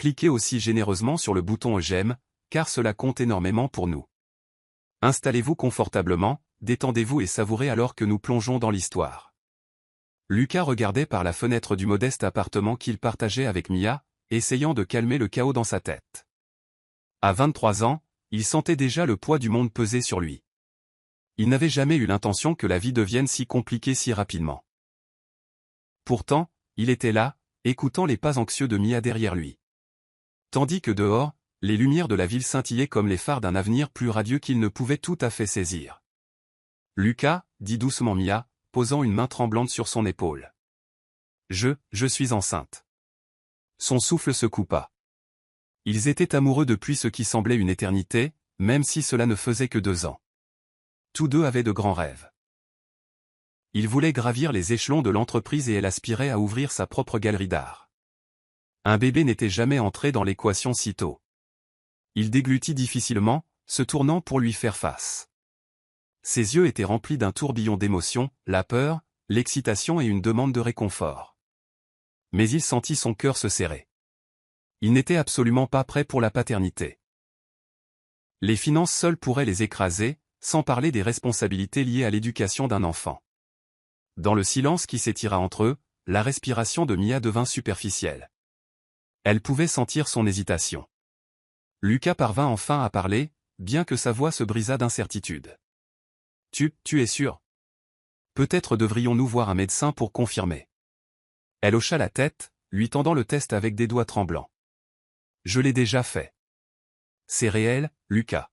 cliquez aussi généreusement sur le bouton j'aime, car cela compte énormément pour nous. Installez-vous confortablement, détendez-vous et savourez alors que nous plongeons dans l'histoire. Lucas regardait par la fenêtre du modeste appartement qu'il partageait avec Mia, essayant de calmer le chaos dans sa tête. À 23 ans, il sentait déjà le poids du monde peser sur lui. Il n'avait jamais eu l'intention que la vie devienne si compliquée si rapidement. Pourtant, il était là, écoutant les pas anxieux de Mia derrière lui. Tandis que dehors, les lumières de la ville scintillaient comme les phares d'un avenir plus radieux qu'il ne pouvait tout à fait saisir. « Lucas » dit doucement Mia, posant une main tremblante sur son épaule. « Je suis enceinte. » Son souffle se coupa. Ils étaient amoureux depuis ce qui semblait une éternité, même si cela ne faisait que 2 ans. Tous deux avaient de grands rêves. Il voulait gravir les échelons de l'entreprise et elle aspirait à ouvrir sa propre galerie d'art. Un bébé n'était jamais entré dans l'équation si tôt. Il déglutit difficilement, se tournant pour lui faire face. Ses yeux étaient remplis d'un tourbillon d'émotions, la peur, l'excitation et une demande de réconfort. Mais il sentit son cœur se serrer. Il n'était absolument pas prêt pour la paternité. Les finances seules pourraient les écraser, sans parler des responsabilités liées à l'éducation d'un enfant. Dans le silence qui s'étira entre eux, la respiration de Mia devint superficielle. Elle pouvait sentir son hésitation. Lucas parvint enfin à parler, bien que sa voix se brisât d'incertitude. « Tu es sûr ? Peut-être devrions-nous voir un médecin pour confirmer. » Elle hocha la tête, lui tendant le test avec des doigts tremblants. « Je l'ai déjà fait. »« C'est réel, Lucas.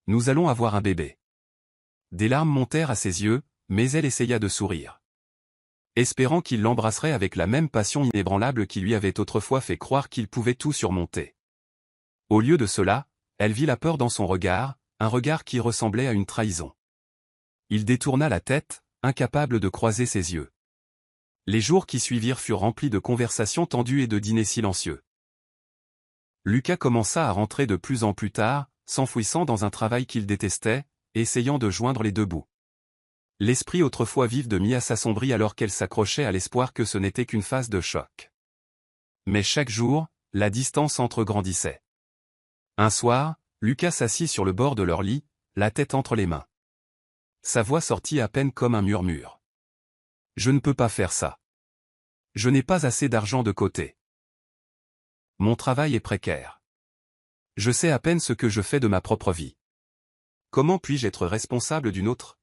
Nous allons avoir un bébé. » Des larmes montèrent à ses yeux, mais elle essaya de sourire. Espérant qu'il l'embrasserait avec la même passion inébranlable qui lui avait autrefois fait croire qu'il pouvait tout surmonter. Au lieu de cela, elle vit la peur dans son regard, un regard qui ressemblait à une trahison. Il détourna la tête, incapable de croiser ses yeux. Les jours qui suivirent furent remplis de conversations tendues et de dîners silencieux. Lucas commença à rentrer de plus en plus tard, s'enfouissant dans un travail qu'il détestait, essayant de joindre les 2 bouts. L'esprit autrefois vif de Mia s'assombrit alors qu'elle s'accrochait à l'espoir que ce n'était qu'une phase de choc. Mais chaque jour, la distance entre grandissait. Un soir, Lucas s'assit sur le bord de leur lit, la tête entre les mains. Sa voix sortit à peine comme un murmure. « Je ne peux pas faire ça. Je n'ai pas assez d'argent de côté. Mon travail est précaire. Je sais à peine ce que je fais de ma propre vie. Comment puis-je être responsable d'une autre ?»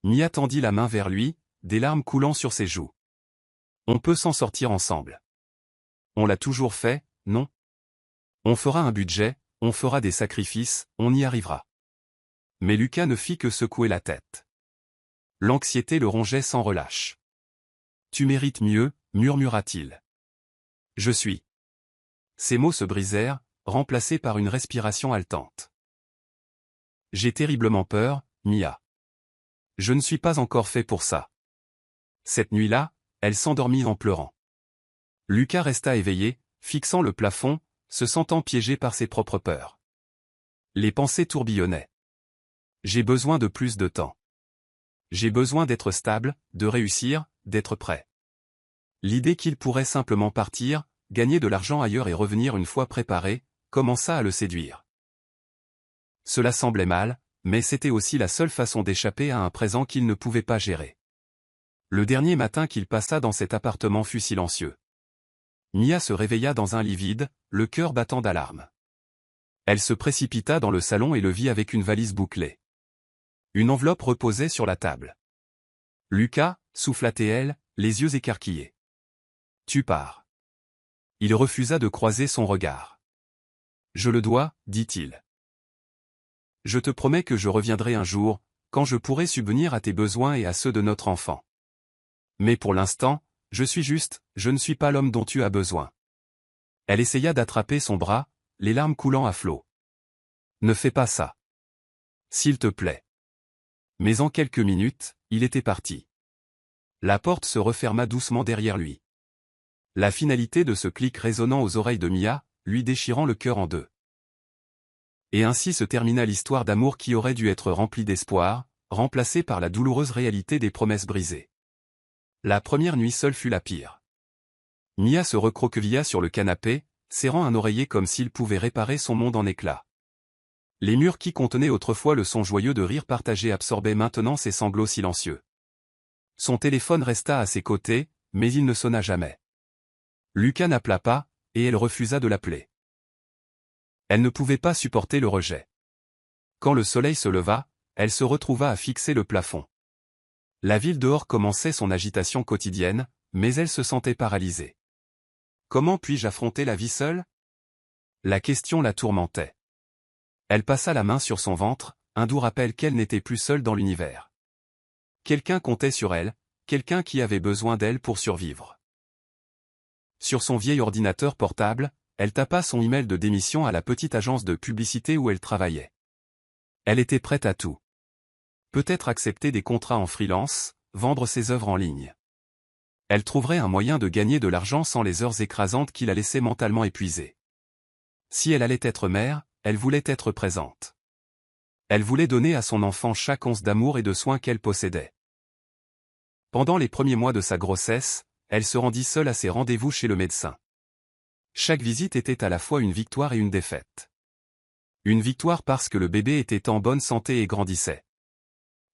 Mia tendit la main vers lui, des larmes coulant sur ses joues. « On peut s'en sortir ensemble. On l'a toujours fait, non ? On fera un budget, on fera des sacrifices, on y arrivera. » Mais Lucas ne fit que secouer la tête. L'anxiété le rongeait sans relâche. « Tu mérites mieux, murmura-t-il. Je suis. » Ses mots se brisèrent, remplacés par une respiration haletante. « J'ai terriblement peur, Mia. Je ne suis pas encore fait pour ça. » Cette nuit-là, elle s'endormit en pleurant. Lucas resta éveillé, fixant le plafond, se sentant piégé par ses propres peurs. Les pensées tourbillonnaient. « J'ai besoin de plus de temps. J'ai besoin d'être stable, de réussir, d'être prêt. » L'idée qu'il pourrait simplement partir, gagner de l'argent ailleurs et revenir une fois préparé, commença à le séduire. Cela semblait mal, mais c'était aussi la seule façon d'échapper à un présent qu'il ne pouvait pas gérer. Le dernier matin qu'il passa dans cet appartement fut silencieux. Mia se réveilla dans un lit vide, le cœur battant d'alarme. Elle se précipita dans le salon et le vit avec une valise bouclée. Une enveloppe reposait sur la table. « Lucas » souffla-t-elle, les yeux écarquillés. « Tu pars. » Il refusa de croiser son regard. « Je le dois, dit-il. Je te promets que je reviendrai un jour, quand je pourrai subvenir à tes besoins et à ceux de notre enfant. Mais pour l'instant, je ne suis pas l'homme dont tu as besoin. » Elle essaya d'attraper son bras, les larmes coulant à flots. « Ne fais pas ça. S'il te plaît. » Mais en quelques minutes, il était parti. La porte se referma doucement derrière lui. La finalité de ce clic résonnant aux oreilles de Mia, lui déchirant le cœur en 2. Et ainsi se termina l'histoire d'amour qui aurait dû être remplie d'espoir, remplacée par la douloureuse réalité des promesses brisées. La première nuit seule fut la pire. Mia se recroquevilla sur le canapé, serrant un oreiller comme s'il pouvait réparer son monde en éclats. Les murs qui contenaient autrefois le son joyeux de rire partagé absorbaient maintenant ses sanglots silencieux. Son téléphone resta à ses côtés, mais il ne sonna jamais. Lucas n'appela pas, et elle refusa de l'appeler. Elle ne pouvait pas supporter le rejet. Quand le soleil se leva, elle se retrouva à fixer le plafond. La ville dehors commençait son agitation quotidienne, mais elle se sentait paralysée. Comment puis-je affronter la vie seule? La question la tourmentait. Elle passa la main sur son ventre, un doux rappel qu'elle n'était plus seule dans l'univers. Quelqu'un comptait sur elle, quelqu'un qui avait besoin d'elle pour survivre. Sur son vieil ordinateur portable, elle tapa son email de démission à la petite agence de publicité où elle travaillait. Elle était prête à tout. Peut-être accepter des contrats en freelance, vendre ses œuvres en ligne. Elle trouverait un moyen de gagner de l'argent sans les heures écrasantes qui la laissaient mentalement épuisée. Si elle allait être mère, elle voulait être présente. Elle voulait donner à son enfant chaque once d'amour et de soin qu'elle possédait. Pendant les premiers mois de sa grossesse, elle se rendit seule à ses rendez-vous chez le médecin. Chaque visite était à la fois une victoire et une défaite. Une victoire parce que le bébé était en bonne santé et grandissait.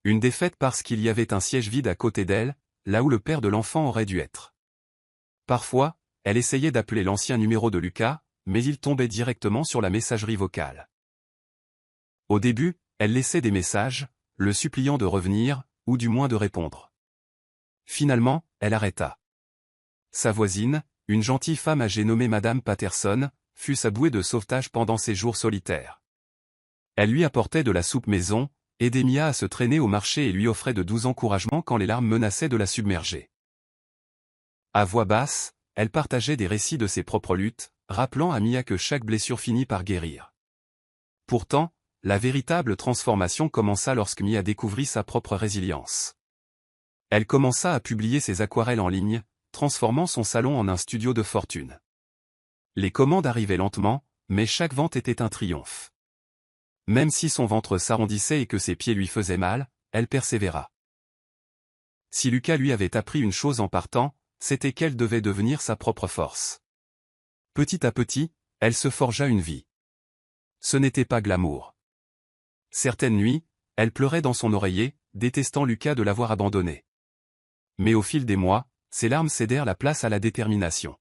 Une défaite parce qu'il y avait un siège vide à côté d'elle, là où le père de l'enfant aurait dû être. Parfois, elle essayait d'appeler l'ancien numéro de Lucas, mais il tombait directement sur la messagerie vocale. Au début, elle laissait des messages, le suppliant de revenir, ou du moins de répondre. Finalement, elle arrêta. Sa voisine, une gentille femme âgée nommée Madame Patterson, fut sa bouée de sauvetage pendant ses jours solitaires. Elle lui apportait de la soupe maison, aidait Mia à se traîner au marché et lui offrait de doux encouragements quand les larmes menaçaient de la submerger. À voix basse, elle partageait des récits de ses propres luttes, rappelant à Mia que chaque blessure finit par guérir. Pourtant, la véritable transformation commença lorsque Mia découvrit sa propre résilience. Elle commença à publier ses aquarelles en ligne, transformant son salon en un studio de fortune. Les commandes arrivaient lentement, mais chaque vente était un triomphe. Même si son ventre s'arrondissait et que ses pieds lui faisaient mal, elle persévéra. Si Lucas lui avait appris une chose en partant, c'était qu'elle devait devenir sa propre force. Petit à petit, elle se forgea une vie. Ce n'était pas glamour. Certaines nuits, elle pleurait dans son oreiller, détestant Lucas de l'avoir abandonnée. Mais au fil des mois, ses larmes cédèrent la place à la détermination.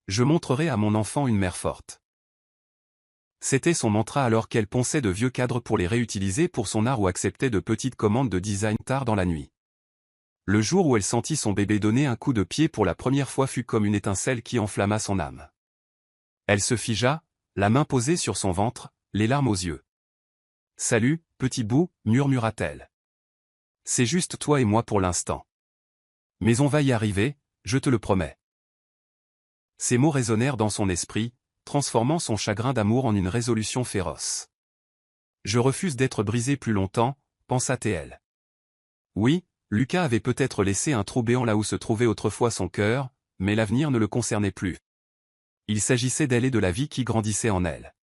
Je montrerai à mon enfant une mère forte. C'était son mantra alors qu'elle ponçait de vieux cadres pour les réutiliser pour son art ou acceptait de petites commandes de design tard dans la nuit. Le jour où elle sentit son bébé donner un coup de pied pour la première fois fut comme une étincelle qui enflamma son âme. Elle se figea, la main posée sur son ventre, les larmes aux yeux. « Salut, petit bout » murmura-t-elle. « C'est juste toi et moi pour l'instant. Mais on va y arriver, je te le promets. » Ces mots résonnèrent dans son esprit, transformant son chagrin d'amour en une résolution féroce. « Je refuse d'être brisé plus longtemps, » pensa-t-elle. Oui, Lucas avait peut-être laissé un trou béant là où se trouvait autrefois son cœur, mais l'avenir ne le concernait plus. Il s'agissait d'elle et de la vie qui grandissait en elle.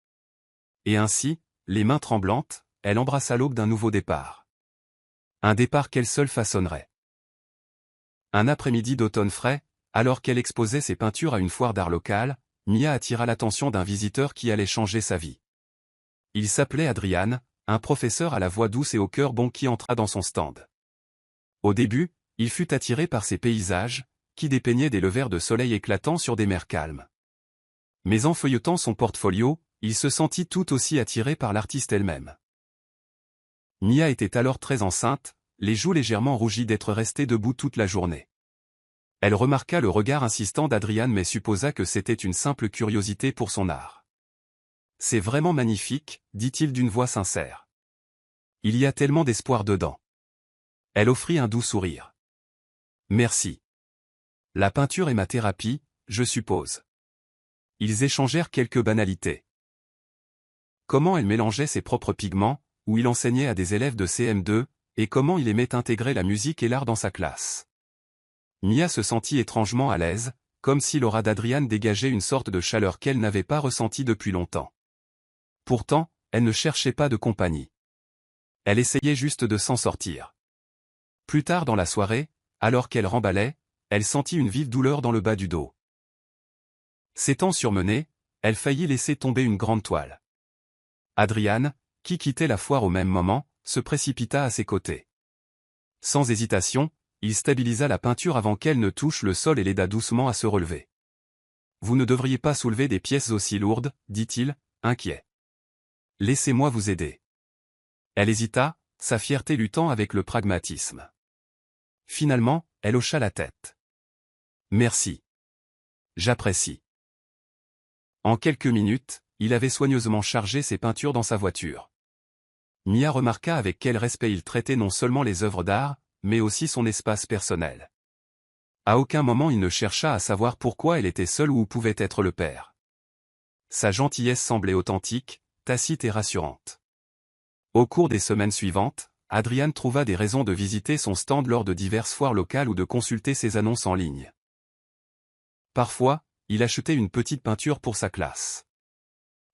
Et ainsi, les mains tremblantes, elle embrassa l'aube d'un nouveau départ. Un départ qu'elle seule façonnerait. Un après-midi d'automne frais, alors qu'elle exposait ses peintures à une foire d'art locale, Mia attira l'attention d'un visiteur qui allait changer sa vie. Il s'appelait Adrian, un professeur à la voix douce et au cœur bon qui entra dans son stand. Au début, il fut attiré par ses paysages, qui dépeignaient des levers de soleil éclatants sur des mers calmes. Mais en feuilletant son portfolio, il se sentit tout aussi attiré par l'artiste elle-même. Mia était alors très enceinte, les joues légèrement rougies d'être restée debout toute la journée. Elle remarqua le regard insistant d'Adrian mais supposa que c'était une simple curiosité pour son art. « C'est vraiment magnifique », dit-il d'une voix sincère. « Il y a tellement d'espoir dedans. » Elle offrit un doux sourire. « Merci. La peinture est ma thérapie, je suppose. » Ils échangèrent quelques banalités. Comment elle mélangeait ses propres pigments, où il enseignait à des élèves de CM2, et comment il aimait intégrer la musique et l'art dans sa classe. Mia se sentit étrangement à l'aise, comme si l'aura d'Adrian dégageait une sorte de chaleur qu'elle n'avait pas ressentie depuis longtemps. Pourtant, elle ne cherchait pas de compagnie. Elle essayait juste de s'en sortir. Plus tard dans la soirée, alors qu'elle remballait, elle sentit une vive douleur dans le bas du dos. S'étant surmenée, elle faillit laisser tomber une grande toile. Adrian, qui quittait la foire au même moment, se précipita à ses côtés. Sans hésitation, il stabilisa la peinture avant qu'elle ne touche le sol et l'aida doucement à se relever. « Vous ne devriez pas soulever des pièces aussi lourdes, dit-il, inquiet. Laissez-moi vous aider. » Elle hésita, sa fierté luttant avec le pragmatisme. Finalement, elle hocha la tête. « Merci. J'apprécie. » En quelques minutes, il avait soigneusement chargé ses peintures dans sa voiture. Mia remarqua avec quel respect il traitait non seulement les œuvres d'art, mais aussi son espace personnel. À aucun moment il ne chercha à savoir pourquoi elle était seule ou où pouvait être le père. Sa gentillesse semblait authentique, tacite et rassurante. Au cours des semaines suivantes, Adrian trouva des raisons de visiter son stand lors de diverses foires locales ou de consulter ses annonces en ligne. Parfois, il achetait une petite peinture pour sa classe.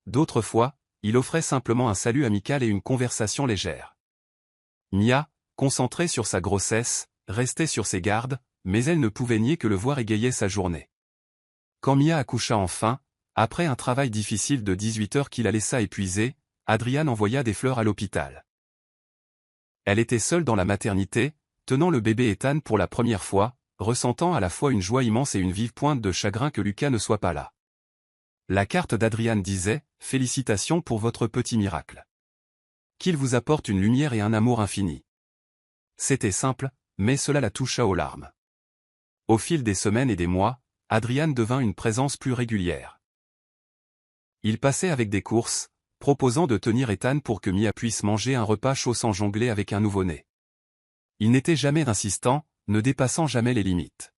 D'autres fois, il offrait simplement un salut amical et une conversation légère. Mia, concentrée sur sa grossesse, restait sur ses gardes, mais elle ne pouvait nier que le voir égayait sa journée. Quand Mia accoucha enfin, après un travail difficile de 18 heures qui la laissa épuisée, Adrian envoya des fleurs à l'hôpital. Elle était seule dans la maternité, tenant le bébé Ethan pour la première fois, ressentant à la fois une joie immense et une vive pointe de chagrin que Lucas ne soit pas là. La carte d'Adrian disait « Félicitations pour votre petit miracle. Qu'il vous apporte une lumière et un amour infini. » C'était simple, mais cela la toucha aux larmes. Au fil des semaines et des mois, Adrian devint une présence plus régulière. Il passait avec des courses, proposant de tenir Ethan pour que Mia puisse manger un repas chaud sans jongler avec un nouveau-né. Il n'était jamais insistant, ne dépassant jamais les limites.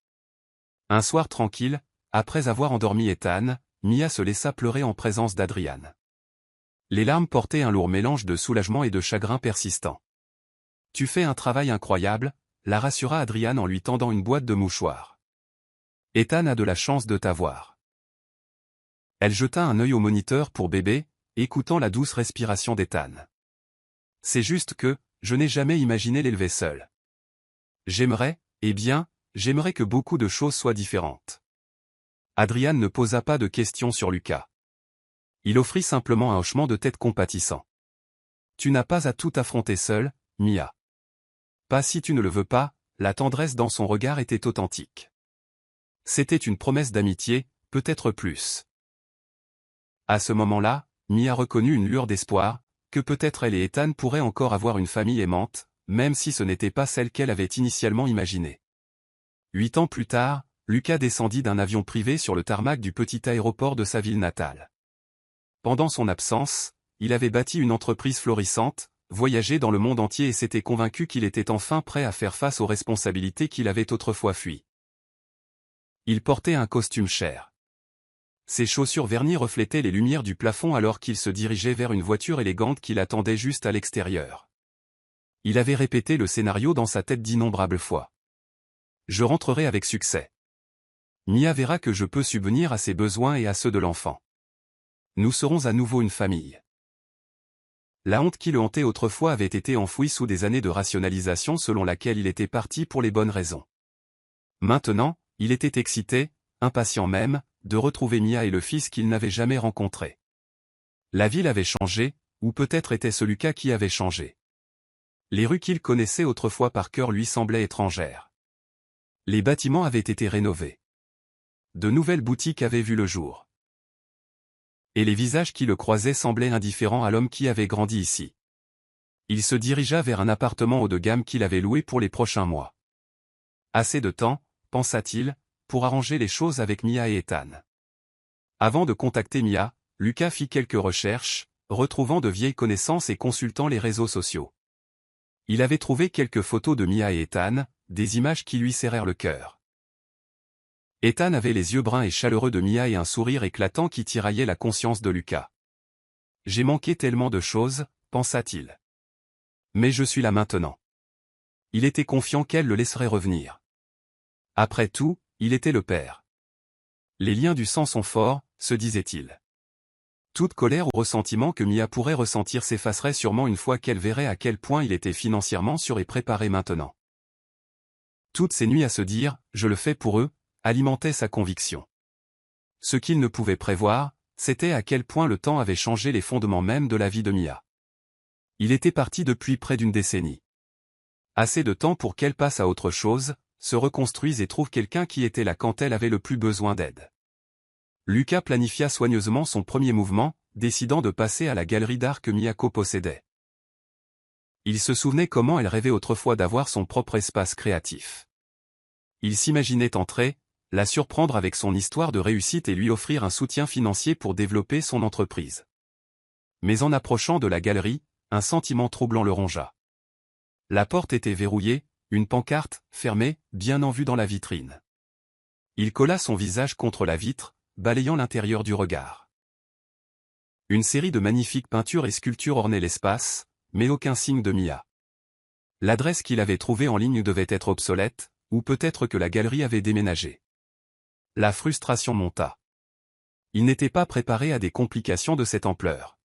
Un soir tranquille, après avoir endormi Ethan, Mia se laissa pleurer en présence d'Adrian. Les larmes portaient un lourd mélange de soulagement et de chagrin persistant. « Tu fais un travail incroyable », la rassura Adrian en lui tendant une boîte de mouchoirs. « Ethan a de la chance de t'avoir. » Elle jeta un œil au moniteur pour bébé, écoutant la douce respiration d'Ethan. « C'est juste que, je n'ai jamais imaginé l'élever seul. J'aimerais, j'aimerais que beaucoup de choses soient différentes. » Adrian ne posa pas de questions sur Lucas. Il offrit simplement un hochement de tête compatissant. « Tu n'as pas à tout affronter seul, Mia. Pas si tu ne le veux pas. » La tendresse dans son regard était authentique. C'était une promesse d'amitié, peut-être plus. À ce moment-là, Mia reconnut une lueur d'espoir, que peut-être elle et Ethan pourraient encore avoir une famille aimante, même si ce n'était pas celle qu'elle avait initialement imaginée. 8 ans plus tard, Lucas descendit d'un avion privé sur le tarmac du petit aéroport de sa ville natale. Pendant son absence, il avait bâti une entreprise florissante, voyagé dans le monde entier et s'était convaincu qu'il était enfin prêt à faire face aux responsabilités qu'il avait autrefois fuies. Il portait un costume cher. Ses chaussures vernies reflétaient les lumières du plafond alors qu'il se dirigeait vers une voiture élégante qui l'attendait juste à l'extérieur. Il avait répété le scénario dans sa tête d'innombrables fois. « Je rentrerai avec succès. Mia verra que je peux subvenir à ses besoins et à ceux de l'enfant. Nous serons à nouveau une famille. » La honte qui le hantait autrefois avait été enfouie sous des années de rationalisation selon laquelle il était parti pour les bonnes raisons. Maintenant, il était excité, impatient même, de retrouver Mia et le fils qu'il n'avait jamais rencontré. La ville avait changé, ou peut-être était-ce Lucas qui avait changé. Les rues qu'il connaissait autrefois par cœur lui semblaient étrangères. Les bâtiments avaient été rénovés. De nouvelles boutiques avaient vu le jour. Et les visages qui le croisaient semblaient indifférents à l'homme qui avait grandi ici. Il se dirigea vers un appartement haut de gamme qu'il avait loué pour les prochains mois. Assez de temps, pensa-t-il, pour arranger les choses avec Mia et Ethan. Avant de contacter Mia, Lucas fit quelques recherches, retrouvant de vieilles connaissances et consultant les réseaux sociaux. Il avait trouvé quelques photos de Mia et Ethan, des images qui lui serrèrent le cœur. Ethan avait les yeux bruns et chaleureux de Mia et un sourire éclatant qui tiraillait la conscience de Lucas. « J'ai manqué tellement de choses, pensa-t-il. Mais je suis là maintenant. » Il était confiant qu'elle le laisserait revenir. Après tout, il était le père. Les liens du sang sont forts, se disait-il. Toute colère ou ressentiment que Mia pourrait ressentir s'effacerait sûrement une fois qu'elle verrait à quel point il était financièrement sûr et préparé maintenant. Toutes ces nuits à se dire « je le fais pour eux », alimentaient sa conviction. Ce qu'il ne pouvait prévoir, c'était à quel point le temps avait changé les fondements même de la vie de Mia. Il était parti depuis près d'une décennie. Assez de temps pour qu'elle passe à autre chose, se reconstruise et trouve quelqu'un qui était là quand elle avait le plus besoin d'aide. Lucas planifia soigneusement son premier mouvement, décidant de passer à la galerie d'art que Miyako possédait. Il se souvenait comment elle rêvait autrefois d'avoir son propre espace créatif. Il s'imaginait entrer, la surprendre avec son histoire de réussite et lui offrir un soutien financier pour développer son entreprise. Mais en approchant de la galerie, un sentiment troublant le rongea. La porte était verrouillée, une pancarte, fermée, bien en vue dans la vitrine. Il colla son visage contre la vitre, balayant l'intérieur du regard. Une série de magnifiques peintures et sculptures ornaient l'espace, mais aucun signe de Mia. L'adresse qu'il avait trouvée en ligne devait être obsolète, ou peut-être que la galerie avait déménagé. La frustration monta. Il n'était pas préparé à des complications de cette ampleur.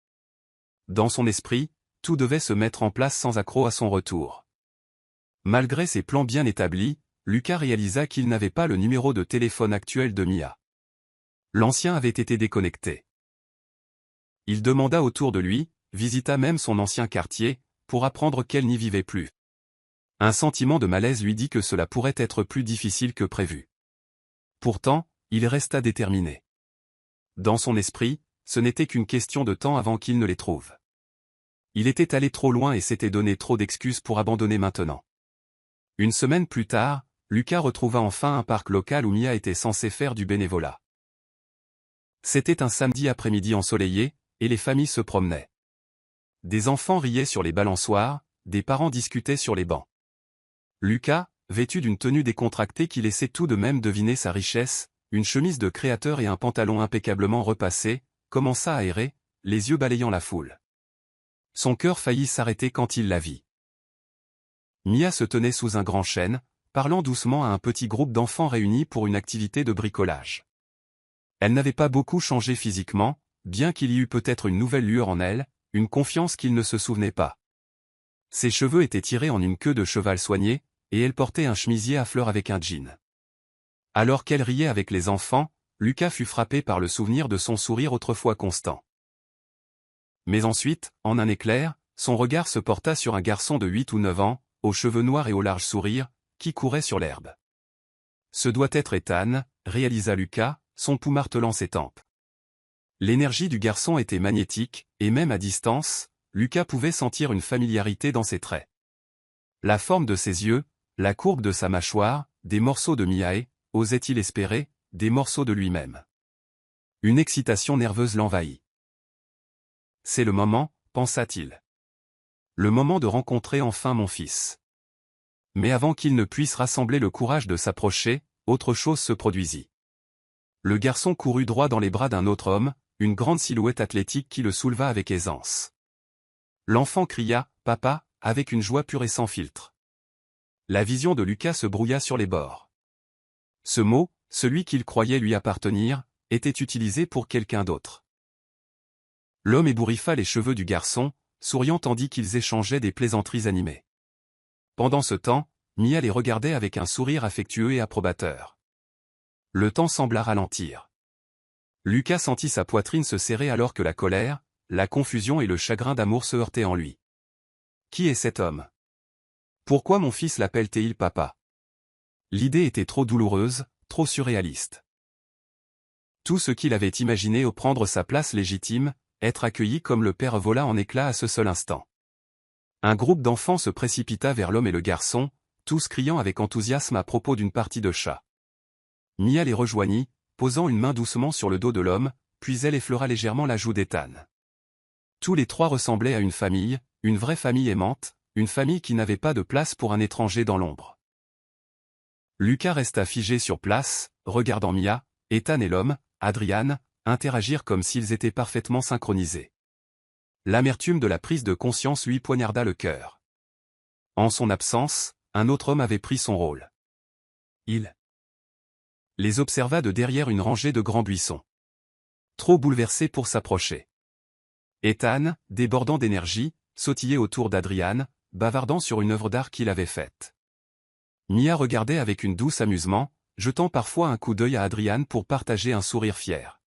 Dans son esprit, tout devait se mettre en place sans accroc à son retour. Malgré ses plans bien établis, Lucas réalisa qu'il n'avait pas le numéro de téléphone actuel de Mia. L'ancien avait été déconnecté. Il demanda autour de lui, visita même son ancien quartier, pour apprendre qu'elle n'y vivait plus. Un sentiment de malaise lui dit que cela pourrait être plus difficile que prévu. Pourtant, il resta déterminé. Dans son esprit, ce n'était qu'une question de temps avant qu'il ne les trouve. Il était allé trop loin et s'était donné trop d'excuses pour abandonner maintenant. Une semaine plus tard, Lucas retrouva enfin un parc local où Mia était censée faire du bénévolat. C'était un samedi après-midi ensoleillé, et les familles se promenaient. Des enfants riaient sur les balançoires, des parents discutaient sur les bancs. Lucas, vêtu d'une tenue décontractée qui laissait tout de même deviner sa richesse, une chemise de créateur et un pantalon impeccablement repassé, commença à errer, les yeux balayant la foule. Son cœur faillit s'arrêter quand il la vit. Mia se tenait sous un grand chêne, parlant doucement à un petit groupe d'enfants réunis pour une activité de bricolage. Elle n'avait pas beaucoup changé physiquement, bien qu'il y eût peut-être une nouvelle lueur en elle, une confiance qu'il ne se souvenait pas. Ses cheveux étaient tirés en une queue de cheval soignée, et elle portait un chemisier à fleurs avec un jean. Alors qu'elle riait avec les enfants, Lucas fut frappé par le souvenir de son sourire autrefois constant. Mais ensuite, en un éclair, son regard se porta sur un garçon de 8 ou 9 ans, aux cheveux noirs et au large sourire, qui courait sur l'herbe. Ce doit être Ethan, réalisa Lucas, son pouls martelant ses tempes. L'énergie du garçon était magnétique, et même à distance, Lucas pouvait sentir une familiarité dans ses traits. La forme de ses yeux, la courbe de sa mâchoire, des morceaux de Miae, osait-il espérer, des morceaux de lui-même. Une excitation nerveuse l'envahit. C'est le moment, pensa-t-il. Le moment de rencontrer enfin mon fils. Mais avant qu'il ne puisse rassembler le courage de s'approcher, autre chose se produisit. Le garçon courut droit dans les bras d'un autre homme, une grande silhouette athlétique qui le souleva avec aisance. L'enfant cria « Papa » avec une joie pure et sans filtre. La vision de Lucas se brouilla sur les bords. Ce mot, celui qu'il croyait lui appartenir, était utilisé pour quelqu'un d'autre. L'homme ébouriffa les cheveux du garçon, souriant tandis qu'ils échangeaient des plaisanteries animées. Pendant ce temps, Mia les regardait avec un sourire affectueux et approbateur. Le temps sembla ralentir. Lucas sentit sa poitrine se serrer alors que la colère, la confusion et le chagrin d'amour se heurtaient en lui. Qui est cet homme? Pourquoi mon fils l'appelle-t-il papa? L'idée était trop douloureuse, trop surréaliste. Tout ce qu'il avait imaginé au prendre sa place légitime, être accueilli comme le père vola en éclats à ce seul instant. Un groupe d'enfants se précipita vers l'homme et le garçon, tous criant avec enthousiasme à propos d'une partie de chat. Mia les rejoignit, posant une main doucement sur le dos de l'homme, puis elle effleura légèrement la joue d'Ethan. Tous les trois ressemblaient à une famille, une vraie famille aimante, une famille qui n'avait pas de place pour un étranger dans l'ombre. Lucas resta figé sur place, regardant Mia, Ethan et l'homme, Adrian, interagir comme s'ils étaient parfaitement synchronisés. L'amertume de la prise de conscience lui poignarda le cœur. En son absence, un autre homme avait pris son rôle. Il les observa de derrière une rangée de grands buissons. Trop bouleversé pour s'approcher. Ethan, débordant d'énergie, sautillait autour d'Adrian, bavardant sur une œuvre d'art qu'il avait faite. Mia regardait avec une douce amusement, jetant parfois un coup d'œil à Adrian pour partager un sourire fier.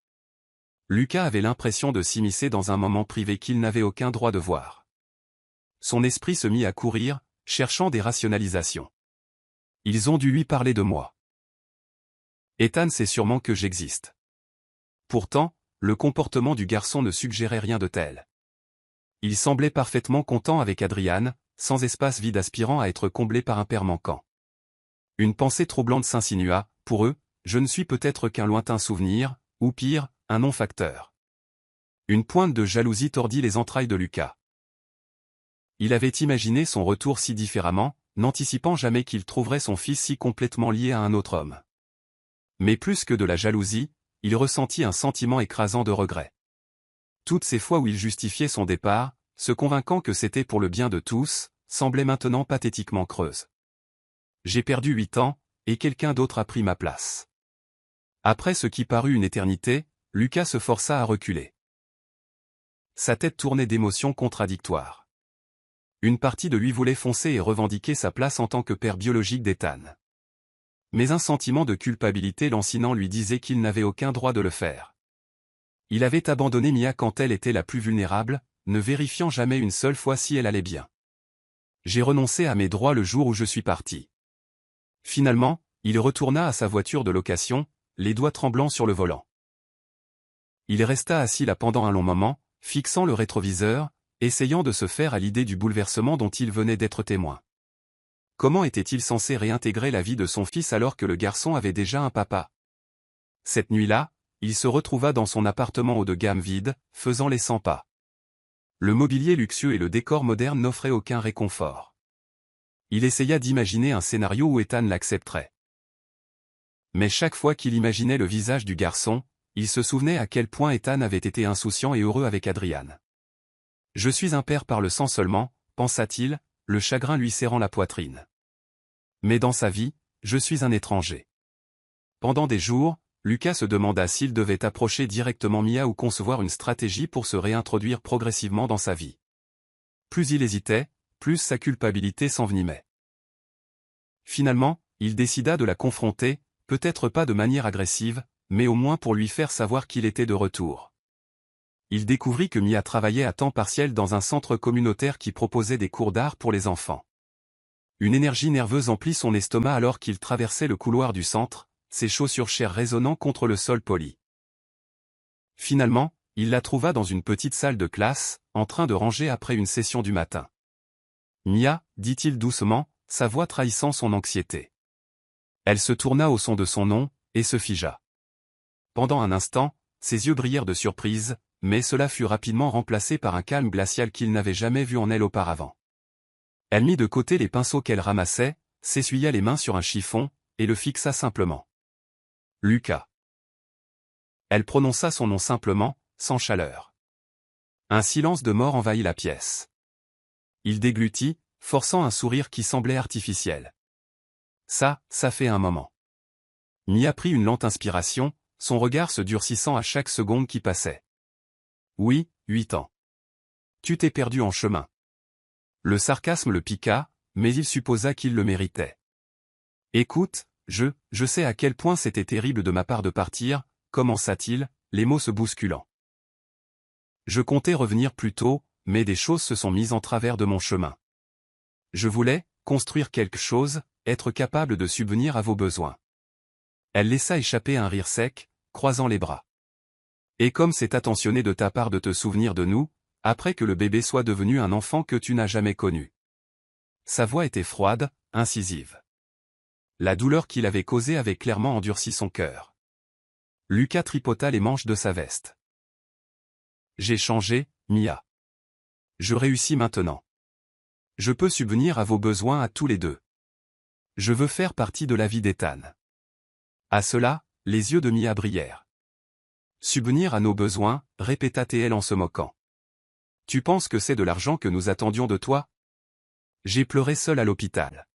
Lucas avait l'impression de s'immiscer dans un moment privé qu'il n'avait aucun droit de voir. Son esprit se mit à courir, cherchant des rationalisations. Ils ont dû lui parler de moi. Ethan sait sûrement que j'existe. Pourtant, le comportement du garçon ne suggérait rien de tel. Il semblait parfaitement content avec Adrian, sans espace vide aspirant à être comblé par un père manquant. Une pensée troublante s'insinua, pour eux, je ne suis peut-être qu'un lointain souvenir, ou pire, un non-facteur. Une pointe de jalousie tordit les entrailles de Lucas. Il avait imaginé son retour si différemment, n'anticipant jamais qu'il trouverait son fils si complètement lié à un autre homme. Mais plus que de la jalousie, il ressentit un sentiment écrasant de regret. Toutes ces fois où il justifiait son départ, se convainquant que c'était pour le bien de tous, semblaient maintenant pathétiquement creuses. J'ai perdu 8 ans, et quelqu'un d'autre a pris ma place. Après ce qui parut une éternité, Lucas se força à reculer. Sa tête tournait d'émotions contradictoires. Une partie de lui voulait foncer et revendiquer sa place en tant que père biologique d'Ethan. Mais un sentiment de culpabilité lancinant lui disait qu'il n'avait aucun droit de le faire. Il avait abandonné Mia quand elle était la plus vulnérable, ne vérifiant jamais une seule fois si elle allait bien. J'ai renoncé à mes droits le jour où je suis parti. Finalement, il retourna à sa voiture de location, les doigts tremblants sur le volant. Il resta assis là pendant un long moment, fixant le rétroviseur, essayant de se faire à l'idée du bouleversement dont il venait d'être témoin. Comment était-il censé réintégrer la vie de son fils alors que le garçon avait déjà un papa? Cette nuit-là, il se retrouva dans son appartement haut de gamme vide, faisant les 100 pas. Le mobilier luxueux et le décor moderne n'offraient aucun réconfort. Il essaya d'imaginer un scénario où Ethan l'accepterait. Mais chaque fois qu'il imaginait le visage du garçon, il se souvenait à quel point Ethan avait été insouciant et heureux avec Adrian. Je suis un père par le sang seulement, pensa-t-il, le chagrin lui serrant la poitrine. Mais dans sa vie, je suis un étranger. Pendant des jours, Lucas se demanda s'il devait approcher directement Mia ou concevoir une stratégie pour se réintroduire progressivement dans sa vie. Plus il hésitait, plus sa culpabilité s'envenimait. Finalement, il décida de la confronter, peut-être pas de manière agressive, mais au moins pour lui faire savoir qu'il était de retour. Il découvrit que Mia travaillait à temps partiel dans un centre communautaire qui proposait des cours d'art pour les enfants. Une énergie nerveuse emplit son estomac alors qu'il traversait le couloir du centre, ses chaussures chères résonnant contre le sol poli. Finalement, il la trouva dans une petite salle de classe, en train de ranger après une session du matin. « Mia » dit-il doucement, sa voix trahissant son anxiété. Elle se tourna au son de son nom, et se figea. Pendant un instant, ses yeux brillèrent de surprise, mais cela fut rapidement remplacé par un calme glacial qu'il n'avait jamais vu en elle auparavant. Elle mit de côté les pinceaux qu'elle ramassait, s'essuya les mains sur un chiffon, et le fixa simplement. Lucas. Elle prononça son nom simplement, sans chaleur. Un silence de mort envahit la pièce. Il déglutit, forçant un sourire qui semblait artificiel. Ça fait un moment. Mia prit une lente inspiration, son regard se durcissant à chaque seconde qui passait. Oui, 8 ans. Tu t'es perdu en chemin. Le sarcasme le piqua, mais il supposa qu'il le méritait. Écoute, je sais à quel point c'était terrible de ma part de partir, commença-t-il, les mots se bousculant. Je comptais revenir plus tôt, mais des choses se sont mises en travers de mon chemin. Je voulais construire quelque chose, être capable de subvenir à vos besoins. Elle laissa échapper un rire sec, croisant les bras. Et comme c'est attentionné de ta part de te souvenir de nous, après que le bébé soit devenu un enfant que tu n'as jamais connu. Sa voix était froide, incisive. La douleur qu'il avait causée avait clairement endurci son cœur. Lucas tripota les manches de sa veste. J'ai changé, Mia. Je réussis maintenant. Je peux subvenir à vos besoins à tous les deux. Je veux faire partie de la vie d'Ethan. À cela, les yeux de Mia brillèrent. Subvenir à nos besoins, répéta-t-elle en se moquant. Tu penses que c'est de l'argent que nous attendions de toi? J'ai pleuré seul à l'hôpital.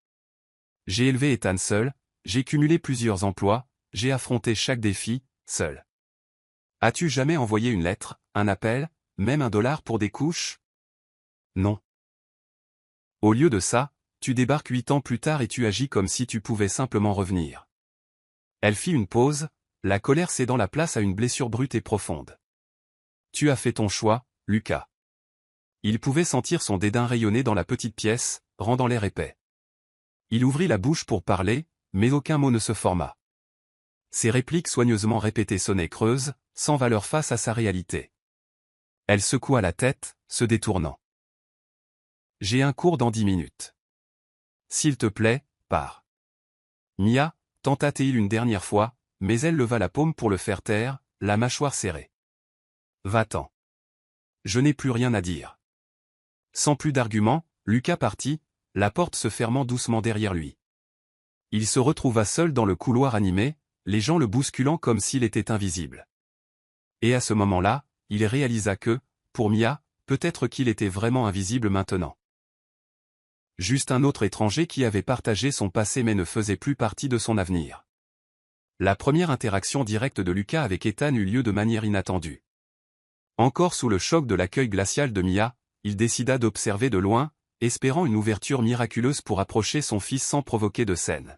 J'ai élevé Ethan seul, j'ai cumulé plusieurs emplois, j'ai affronté chaque défi, seul. As-tu jamais envoyé une lettre, un appel, même $1 pour des couches? Non. Au lieu de ça, tu débarques 8 ans plus tard et tu agis comme si tu pouvais simplement revenir. Elle fit une pause, la colère cédant la place à une blessure brute et profonde. Tu as fait ton choix, Lucas. Il pouvait sentir son dédain rayonner dans la petite pièce, rendant l'air épais. Il ouvrit la bouche pour parler, mais aucun mot ne se forma. Ses répliques soigneusement répétées sonnaient creuses, sans valeur face à sa réalité. Elle secoua la tête, se détournant. J'ai un cours dans 10 minutes. S'il te plaît, pars. Mia, tenta-t-il une dernière fois, mais elle leva la paume pour le faire taire, la mâchoire serrée. Va-t'en. Je n'ai plus rien à dire. Sans plus d'arguments, Lucas partit, la porte se fermant doucement derrière lui. Il se retrouva seul dans le couloir animé, les gens le bousculant comme s'il était invisible. Et à ce moment-là, il réalisa que, pour Mia, peut-être qu'il était vraiment invisible maintenant. Juste un autre étranger qui avait partagé son passé mais ne faisait plus partie de son avenir. La première interaction directe de Lucas avec Ethan eut lieu de manière inattendue. Encore sous le choc de l'accueil glacial de Mia, il décida d'observer de loin, espérant une ouverture miraculeuse pour approcher son fils sans provoquer de scène.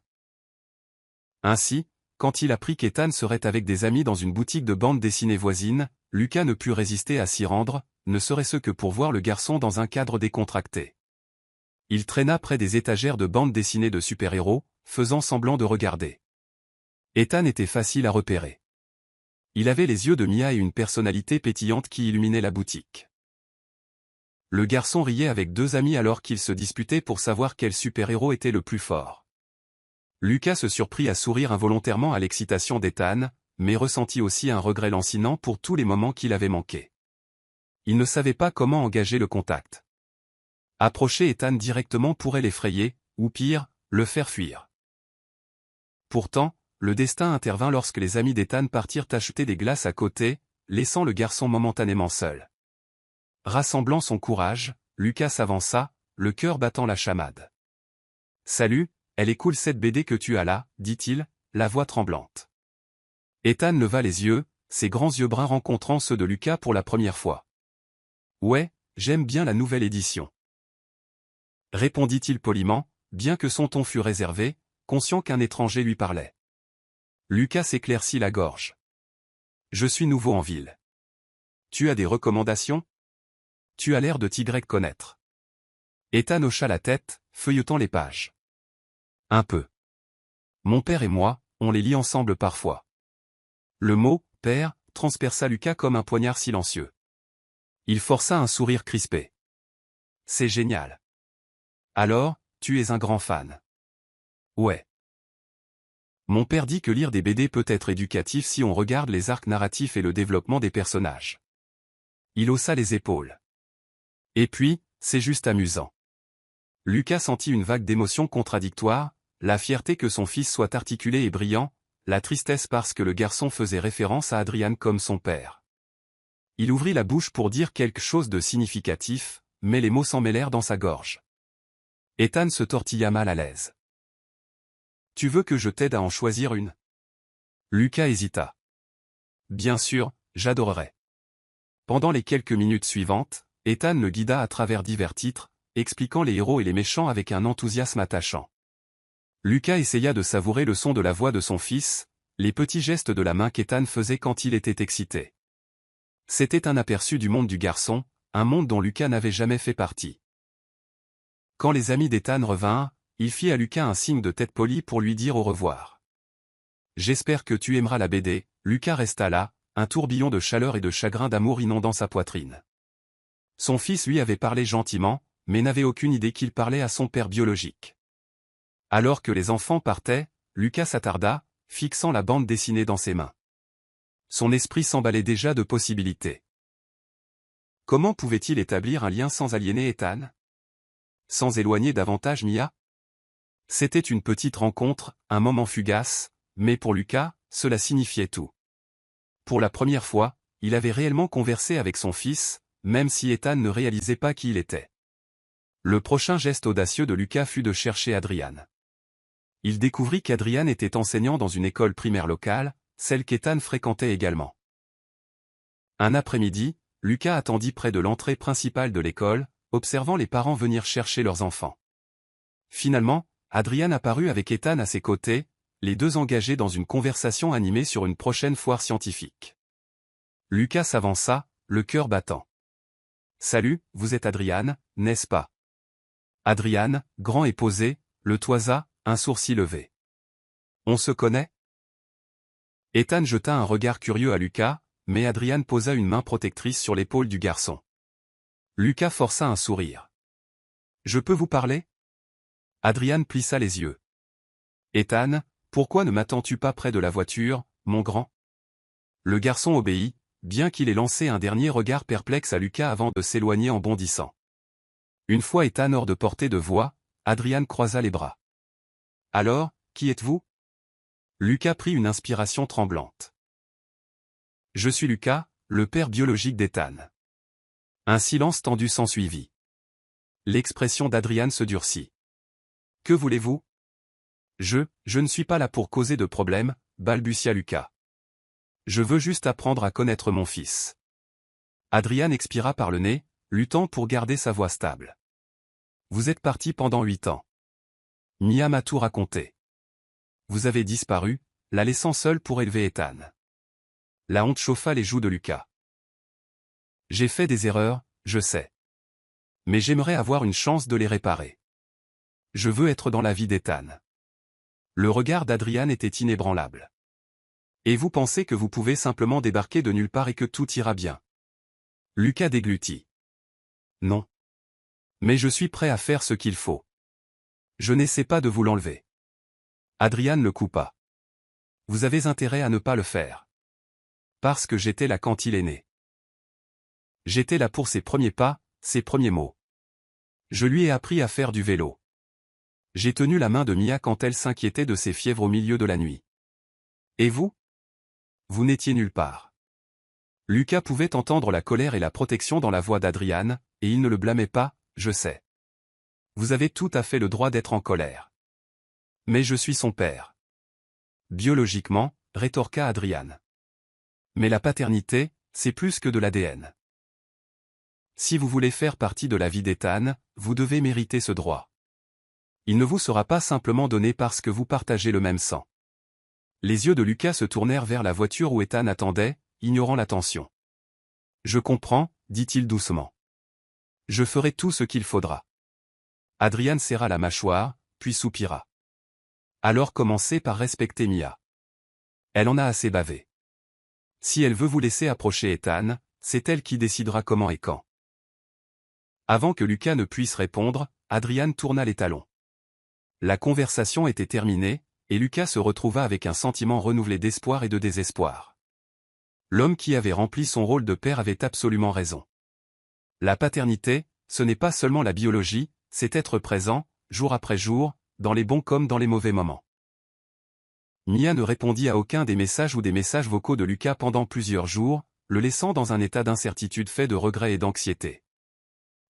Ainsi, quand il apprit qu'Ethan serait avec des amis dans une boutique de bande dessinée voisine, Lucas ne put résister à s'y rendre, ne serait-ce que pour voir le garçon dans un cadre décontracté. Il traîna près des étagères de bandes dessinées de super-héros, faisant semblant de regarder. Ethan était facile à repérer. Il avait les yeux de Mia et une personnalité pétillante qui illuminait la boutique. Le garçon riait avec deux amis alors qu'ils se disputaient pour savoir quel super-héros était le plus fort. Lucas se surprit à sourire involontairement à l'excitation d'Ethan, mais ressentit aussi un regret lancinant pour tous les moments qu'il avait manqués. Il ne savait pas comment engager le contact. Approcher Ethan directement pourrait l'effrayer, ou pire, le faire fuir. Pourtant, le destin intervint lorsque les amis d'Ethan partirent acheter des glaces à côté, laissant le garçon momentanément seul. Rassemblant son courage, Lucas s'avança, le cœur battant la chamade. « Salut, elle est cool cette BD que tu as là, dit-il, la voix tremblante. Ethan leva les yeux, ses grands yeux bruns rencontrant ceux de Lucas pour la première fois. « Ouais, j'aime bien la nouvelle édition. » Répondit-il poliment, bien que son ton fût réservé, conscient qu'un étranger lui parlait. Lucas s'éclaircit la gorge. « Je suis nouveau en ville. Tu as des recommandations ? Tu as l'air de t'y connaître. » Ethan hocha la tête, feuilletant les pages. « Un peu. Mon père et moi, on les lit ensemble parfois. » Le mot « père » transperça Lucas comme un poignard silencieux. Il força un sourire crispé. « C'est génial. Alors, tu es un grand fan. » Ouais. Mon père dit que lire des BD peut être éducatif si on regarde les arcs narratifs et le développement des personnages. Il haussa les épaules. Et puis, c'est juste amusant. Lucas sentit une vague d'émotions contradictoires, la fierté que son fils soit articulé et brillant, la tristesse parce que le garçon faisait référence à Adrian comme son père. Il ouvrit la bouche pour dire quelque chose de significatif, mais les mots s'en mêlèrent dans sa gorge. Ethan se tortilla mal à l'aise. « Tu veux que je t'aide à en choisir une ?» Lucas hésita. « Bien sûr, j'adorerais. » Pendant les quelques minutes suivantes, Ethan le guida à travers divers titres, expliquant les héros et les méchants avec un enthousiasme attachant. Lucas essaya de savourer le son de la voix de son fils, les petits gestes de la main qu'Ethan faisait quand il était excité. C'était un aperçu du monde du garçon, un monde dont Lucas n'avait jamais fait partie. Quand les amis d'Ethan revinrent, il fit à Lucas un signe de tête polie pour lui dire au revoir. « J'espère que tu aimeras la BD. » Lucas resta là, un tourbillon de chaleur et de chagrin d'amour inondant sa poitrine. Son fils lui avait parlé gentiment, mais n'avait aucune idée qu'il parlait à son père biologique. Alors que les enfants partaient, Lucas s'attarda, fixant la bande dessinée dans ses mains. Son esprit s'emballait déjà de possibilités. Comment pouvait-il établir un lien sans aliéner Ethan? Sans éloigner davantage Mia? C'était une petite rencontre, un moment fugace, mais pour Lucas, cela signifiait tout. Pour la première fois, il avait réellement conversé avec son fils, même si Ethan ne réalisait pas qui il était. Le prochain geste audacieux de Lucas fut de chercher Adrian. Il découvrit qu'Adrian était enseignant dans une école primaire locale, celle qu'Ethan fréquentait également. Un après-midi, Lucas attendit près de l'entrée principale de l'école, observant les parents venir chercher leurs enfants. Finalement, Adrian apparut avec Ethan à ses côtés, les deux engagés dans une conversation animée sur une prochaine foire scientifique. Lucas s'avança, le cœur battant. « Salut, vous êtes Adrian, n'est-ce pas ?» Adrian, grand et posé, le toisa, un sourcil levé. « On se connaît ?» Ethan jeta un regard curieux à Lucas, mais Adrian posa une main protectrice sur l'épaule du garçon. Lucas força un sourire. « Je peux vous parler ?» Adrian plissa les yeux. « Ethan, pourquoi ne m'attends-tu pas près de la voiture, mon grand ?» Le garçon obéit, bien qu'il ait lancé un dernier regard perplexe à Lucas avant de s'éloigner en bondissant. Une fois Ethan hors de portée de voix, Adrian croisa les bras. « Alors, qui êtes-vous » Lucas prit une inspiration tremblante. « Je suis Lucas, le père biologique d'Ethan. » Un silence tendu s'ensuivit. L'expression d'Adrian se durcit. « Que voulez-vous » Je ne suis pas là pour causer de problèmes, balbutia Lucas. Je veux juste apprendre à connaître mon fils. Adrian expira par le nez, luttant pour garder sa voix stable. Vous êtes parti pendant 8 ans. Mia m'a tout raconté. Vous avez disparu, la laissant seule pour élever Ethan. La honte chauffa les joues de Lucas. J'ai fait des erreurs, je sais. Mais j'aimerais avoir une chance de les réparer. Je veux être dans la vie d'Ethan. Le regard d'Adrian était inébranlable. Et vous pensez que vous pouvez simplement débarquer de nulle part et que tout ira bien. Lucas déglutit. Non. Mais je suis prêt à faire ce qu'il faut. Je n'essaie pas de vous l'enlever. Adrian le coupa. Vous avez intérêt à ne pas le faire. Parce que j'étais là quand il est né. J'étais là pour ses premiers pas, ses premiers mots. Je lui ai appris à faire du vélo. J'ai tenu la main de Mia quand elle s'inquiétait de ses fièvres au milieu de la nuit. Et vous ? Vous n'étiez nulle part. Lucas pouvait entendre la colère et la protection dans la voix d'Adrian, et il ne le blâmait pas, je sais. Vous avez tout à fait le droit d'être en colère. Mais je suis son père. Biologiquement, rétorqua Adrian. Mais la paternité, c'est plus que de l'ADN. Si vous voulez faire partie de la vie d'Ethan, vous devez mériter ce droit. Il ne vous sera pas simplement donné parce que vous partagez le même sang. Les yeux de Lucas se tournèrent vers la voiture où Ethan attendait, ignorant l'attention. Je comprends, dit-il doucement. Je ferai tout ce qu'il faudra. Adrian serra la mâchoire, puis soupira. Alors commencez par respecter Mia. Elle en a assez bavé. Si elle veut vous laisser approcher Ethan, c'est elle qui décidera comment et quand. Avant que Lucas ne puisse répondre, Adrian tourna les talons. La conversation était terminée, et Lucas se retrouva avec un sentiment renouvelé d'espoir et de désespoir. L'homme qui avait rempli son rôle de père avait absolument raison. La paternité, ce n'est pas seulement la biologie, c'est être présent, jour après jour, dans les bons comme dans les mauvais moments. Mia ne répondit à aucun des messages ou des messages vocaux de Lucas pendant plusieurs jours, le laissant dans un état d'incertitude fait de regret et d'anxiété.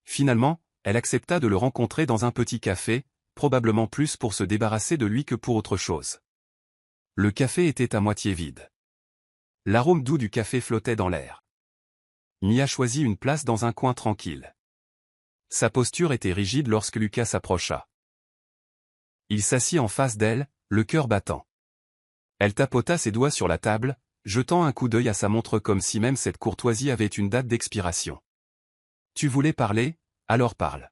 Finalement, elle accepta de le rencontrer dans un petit café, probablement plus pour se débarrasser de lui que pour autre chose. Le café était à moitié vide. L'arôme doux du café flottait dans l'air. Mia choisit une place dans un coin tranquille. Sa posture était rigide lorsque Lucas s'approcha. Il s'assit en face d'elle, le cœur battant. Elle tapota ses doigts sur la table, jetant un coup d'œil à sa montre comme si même cette courtoisie avait une date d'expiration. « Tu voulais parler, alors parle. »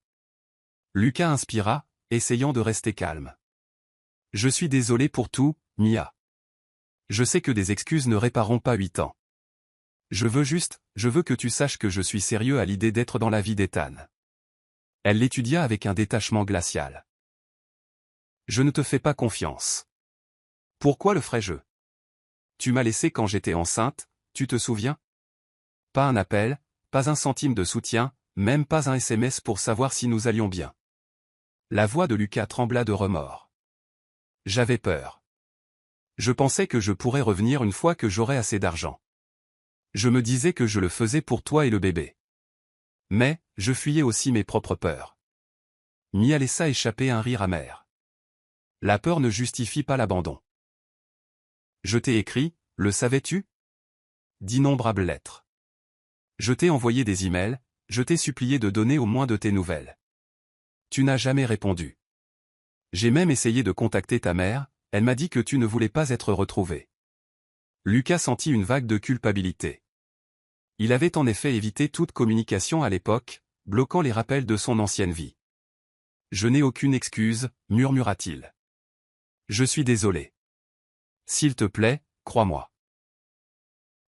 Lucas inspira, essayant de rester calme. « Je suis désolé pour tout, Mia. Je sais que des excuses ne répareront pas 8 ans. Je veux que tu saches que je suis sérieux à l'idée d'être dans la vie d'Ethan. » Elle l'étudia avec un détachement glacial. « Je ne te fais pas confiance. Pourquoi le ferais-je ? Tu m'as laissé quand j'étais enceinte, tu te souviens ? Pas un appel, pas un centime de soutien, même pas un SMS pour savoir si nous allions bien. » La voix de Lucas trembla de remords. « J'avais peur. Je pensais que je pourrais revenir une fois que j'aurais assez d'argent. Je me disais que je le faisais pour toi et le bébé. Mais, je fuyais aussi mes propres peurs. » Mia laissa échapper un rire amer. La peur ne justifie pas l'abandon. « Je t'ai écrit, le savais-tu ? D'innombrables lettres. Je t'ai envoyé des emails, je t'ai supplié de donner au moins de tes nouvelles. Tu n'as jamais répondu. J'ai même essayé de contacter ta mère, elle m'a dit que tu ne voulais pas être retrouvé. Lucas sentit une vague de culpabilité. Il avait en effet évité toute communication à l'époque, bloquant les rappels de son ancienne vie. Je n'ai aucune excuse, murmura-t-il. Je suis désolé. S'il te plaît, crois-moi.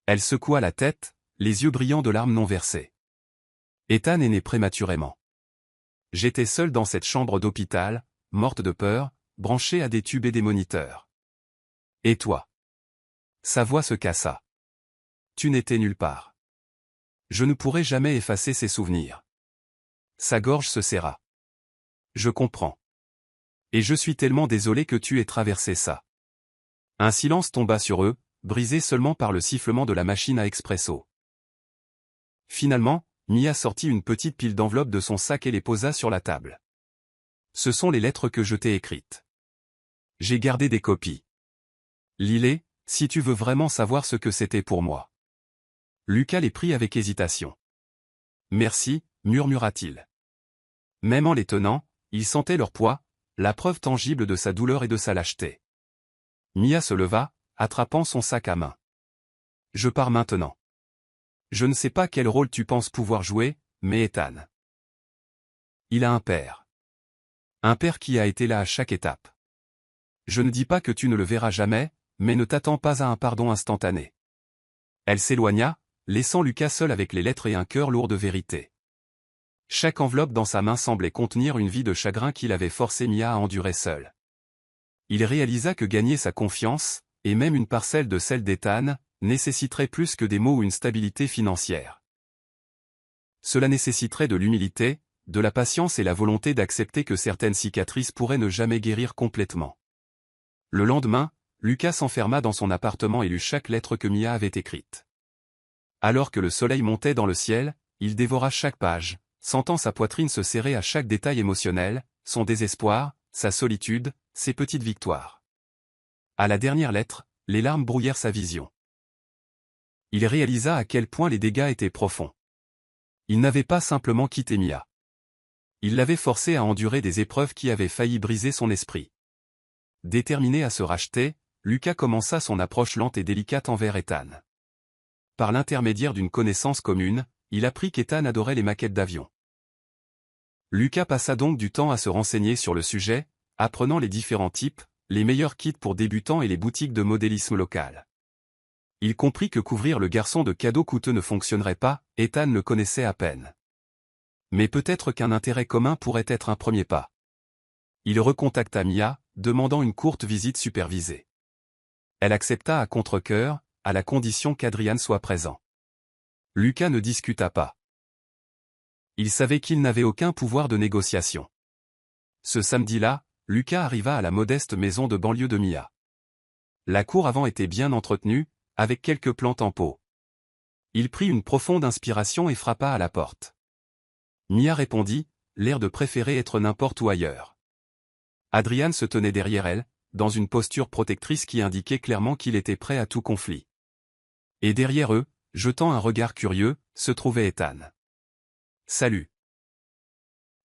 Elle secoua la tête, les yeux brillants de larmes non versées. Ethan est né prématurément. J'étais seul dans cette chambre d'hôpital, morte de peur, branchée à des tubes et des moniteurs. Et toi? Sa voix se cassa. Tu n'étais nulle part. Je ne pourrai jamais effacer ces souvenirs. Sa gorge se serra. Je comprends. Et je suis tellement désolé que tu aies traversé ça. Un silence tomba sur eux, brisé seulement par le sifflement de la machine à expresso. Finalement, Mia sortit une petite pile d'enveloppes de son sac et les posa sur la table. Ce sont les lettres que je t'ai écrites. J'ai gardé des copies. Lis-les, si tu veux vraiment savoir ce que c'était pour moi. Lucas les prit avec hésitation. Merci, murmura-t-il. Même en les tenant, il sentait leur poids, la preuve tangible de sa douleur et de sa lâcheté. Mia se leva, attrapant son sac à main. Je pars maintenant. Je ne sais pas quel rôle tu penses pouvoir jouer, mais Ethan. Il a un père. Un père qui a été là à chaque étape. Je ne dis pas que tu ne le verras jamais, mais ne t'attends pas à un pardon instantané. Elle s'éloigna, laissant Lucas seul avec les lettres et un cœur lourd de vérité. Chaque enveloppe dans sa main semblait contenir une vie de chagrin qu'il avait forcé Mia à endurer seule. Il réalisa que gagner sa confiance, et même une parcelle de celle d'Ethan, nécessiterait plus que des mots ou une stabilité financière. Cela nécessiterait de l'humilité, de la patience et la volonté d'accepter que certaines cicatrices pourraient ne jamais guérir complètement. Le lendemain, Lucas s'enferma dans son appartement et lut chaque lettre que Mia avait écrite. Alors que le soleil montait dans le ciel, il dévora chaque page, sentant sa poitrine se serrer à chaque détail émotionnel, son désespoir, sa solitude, ses petites victoires. À la dernière lettre, les larmes brouillèrent sa vision. Il réalisa à quel point les dégâts étaient profonds. Il n'avait pas simplement quitté Mia. Il l'avait forcée à endurer des épreuves qui avaient failli briser son esprit. Déterminé à se racheter, Lucas commença son approche lente et délicate envers Ethan. Par l'intermédiaire d'une connaissance commune, il apprit qu'Ethan adorait les maquettes d'avions. Lucas passa donc du temps à se renseigner sur le sujet, apprenant les différents types, les meilleurs kits pour débutants et les boutiques de modélisme local. Il comprit que couvrir le garçon de cadeaux coûteux ne fonctionnerait pas, Ethan le connaissait à peine. Mais peut-être qu'un intérêt commun pourrait être un premier pas. Il recontacta Mia, demandant une courte visite supervisée. Elle accepta à contre-cœur, à la condition qu'Adrian soit présent. Lucas ne discuta pas. Il savait qu'il n'avait aucun pouvoir de négociation. Ce samedi-là, Lucas arriva à la modeste maison de banlieue de Mia. La cour avant était bien entretenue, avec quelques plantes en pot. Il prit une profonde inspiration et frappa à la porte. Mia répondit, l'air de préférer être n'importe où ailleurs. Adrian se tenait derrière elle, dans une posture protectrice qui indiquait clairement qu'il était prêt à tout conflit. Et derrière eux, jetant un regard curieux, se trouvait Ethan. « Salut !»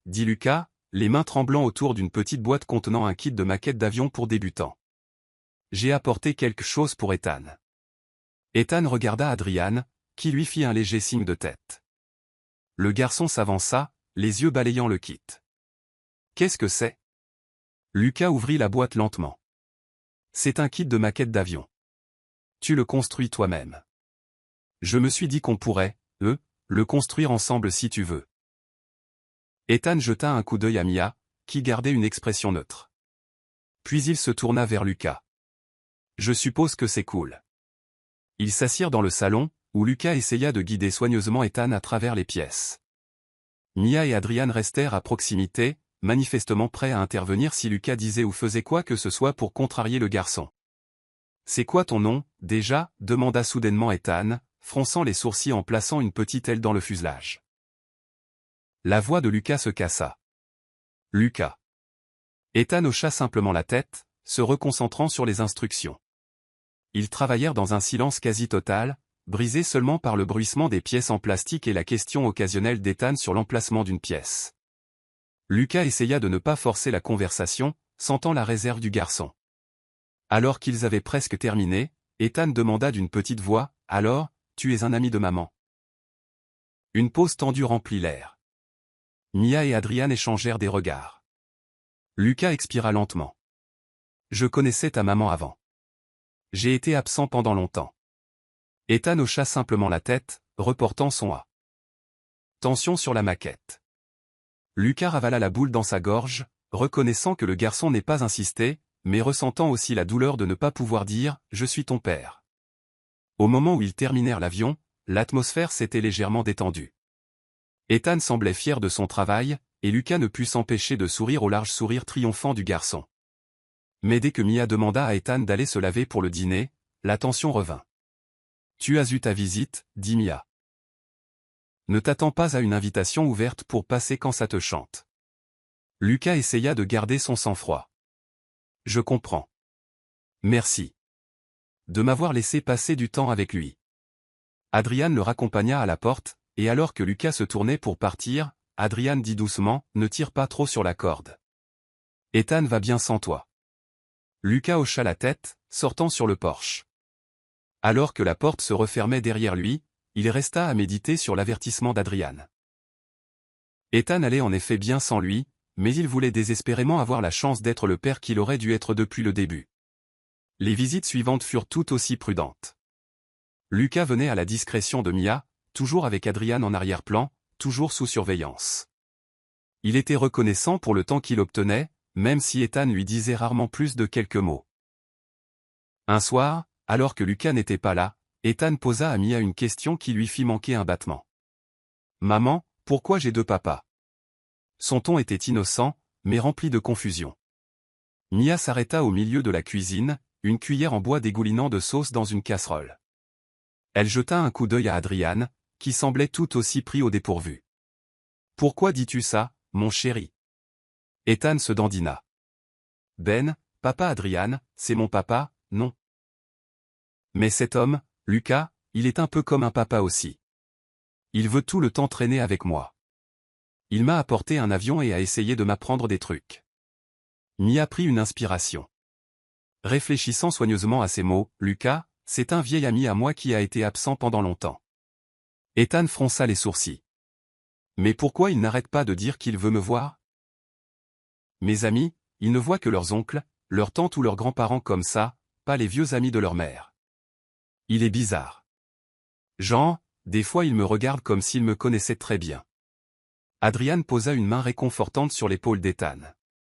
dit Lucas, les mains tremblant autour d'une petite boîte contenant un kit de maquettes d'avion pour débutants. « J'ai apporté quelque chose pour Ethan. » Ethan regarda Adrian, qui lui fit un léger signe de tête. Le garçon s'avança, les yeux balayant le kit. « Qu'est-ce que c'est ?» Lucas ouvrit la boîte lentement. « C'est un kit de maquettes d'avion. Tu le construis toi-même. Je me suis dit qu'on pourrait, le construire ensemble si tu veux. » Ethan jeta un coup d'œil à Mia, qui gardait une expression neutre. Puis il se tourna vers Lucas. « Je suppose que c'est cool. » Ils s'assirent dans le salon, où Lucas essaya de guider soigneusement Ethan à travers les pièces. Mia et Adrian restèrent à proximité, manifestement prêts à intervenir si Lucas disait ou faisait quoi que ce soit pour contrarier le garçon. « C'est quoi ton nom, déjà » demanda soudainement Ethan, fronçant les sourcils en plaçant une petite aile dans le fuselage. La voix de Lucas se cassa. « Lucas. » Ethan hocha simplement la tête, se reconcentrant sur les instructions. Ils travaillèrent dans un silence quasi total, brisé seulement par le bruissement des pièces en plastique et la question occasionnelle d'Ethan sur l'emplacement d'une pièce. Lucas essaya de ne pas forcer la conversation, sentant la réserve du garçon. Alors qu'ils avaient presque terminé, Ethan demanda d'une petite voix, « Alors, tu es un ami de maman ?» Une pause tendue remplit l'air. Mia et Adrian échangèrent des regards. Lucas expira lentement. « Je connaissais ta maman avant. J'ai été absent pendant longtemps. » Ethan hocha simplement la tête, reportant son « A ». Tension sur la maquette. Lucas ravala la boule dans sa gorge, reconnaissant que le garçon n'ait pas insisté, mais ressentant aussi la douleur de ne pas pouvoir dire « Je suis ton père ». Au moment où ils terminèrent l'avion, l'atmosphère s'était légèrement détendue. Ethan semblait fier de son travail, et Lucas ne put s'empêcher de sourire au large sourire triomphant du garçon. Mais dès que Mia demanda à Ethan d'aller se laver pour le dîner, la tension revint. « Tu as eu ta visite, » dit Mia. « Ne t'attends pas à une invitation ouverte pour passer quand ça te chante. » Lucas essaya de garder son sang-froid. « Je comprends. Merci. De m'avoir laissé passer du temps avec lui. » Adrian le raccompagna à la porte, et alors que Lucas se tournait pour partir, Adrian dit doucement, « Ne tire pas trop sur la corde. Ethan va bien sans toi. » Lucas hocha la tête, sortant sur le porche. Alors que la porte se refermait derrière lui, il resta à méditer sur l'avertissement d'Adrian. Ethan allait en effet bien sans lui, mais il voulait désespérément avoir la chance d'être le père qu'il aurait dû être depuis le début. Les visites suivantes furent tout aussi prudentes. Lucas venait à la discrétion de Mia, toujours avec Adrian en arrière-plan, toujours sous surveillance. Il était reconnaissant pour le temps qu'il obtenait, même si Ethan lui disait rarement plus de quelques mots. Un soir, alors que Lucas n'était pas là, Ethan posa à Mia une question qui lui fit manquer un battement. « Maman, pourquoi j'ai deux papas ?» Son ton était innocent, mais rempli de confusion. Mia s'arrêta au milieu de la cuisine, une cuillère en bois dégoulinant de sauce dans une casserole. Elle jeta un coup d'œil à Adrian, qui semblait tout aussi pris au dépourvu. « Pourquoi dis-tu ça, mon chéri ?» Ethan se dandina. « Ben, papa Adrian, c'est mon papa, non ? Mais cet homme, Lucas, il est un peu comme un papa aussi. Il veut tout le temps traîner avec moi. Il m'a apporté un avion et a essayé de m'apprendre des trucs. » Mia prit une inspiration. Réfléchissant soigneusement à ces mots, « Lucas, c'est un vieil ami à moi qui a été absent pendant longtemps. » Ethan fronça les sourcils. « Mais pourquoi il n'arrête pas de dire qu'il veut me voir ? Mes amis, ils ne voient que leurs oncles, leurs tantes ou leurs grands-parents comme ça, pas les vieux amis de leur mère. Il est bizarre. Genre, des fois il me regarde comme s'il me connaissait très bien. » Adrian posa une main réconfortante sur l'épaule d'Ethan.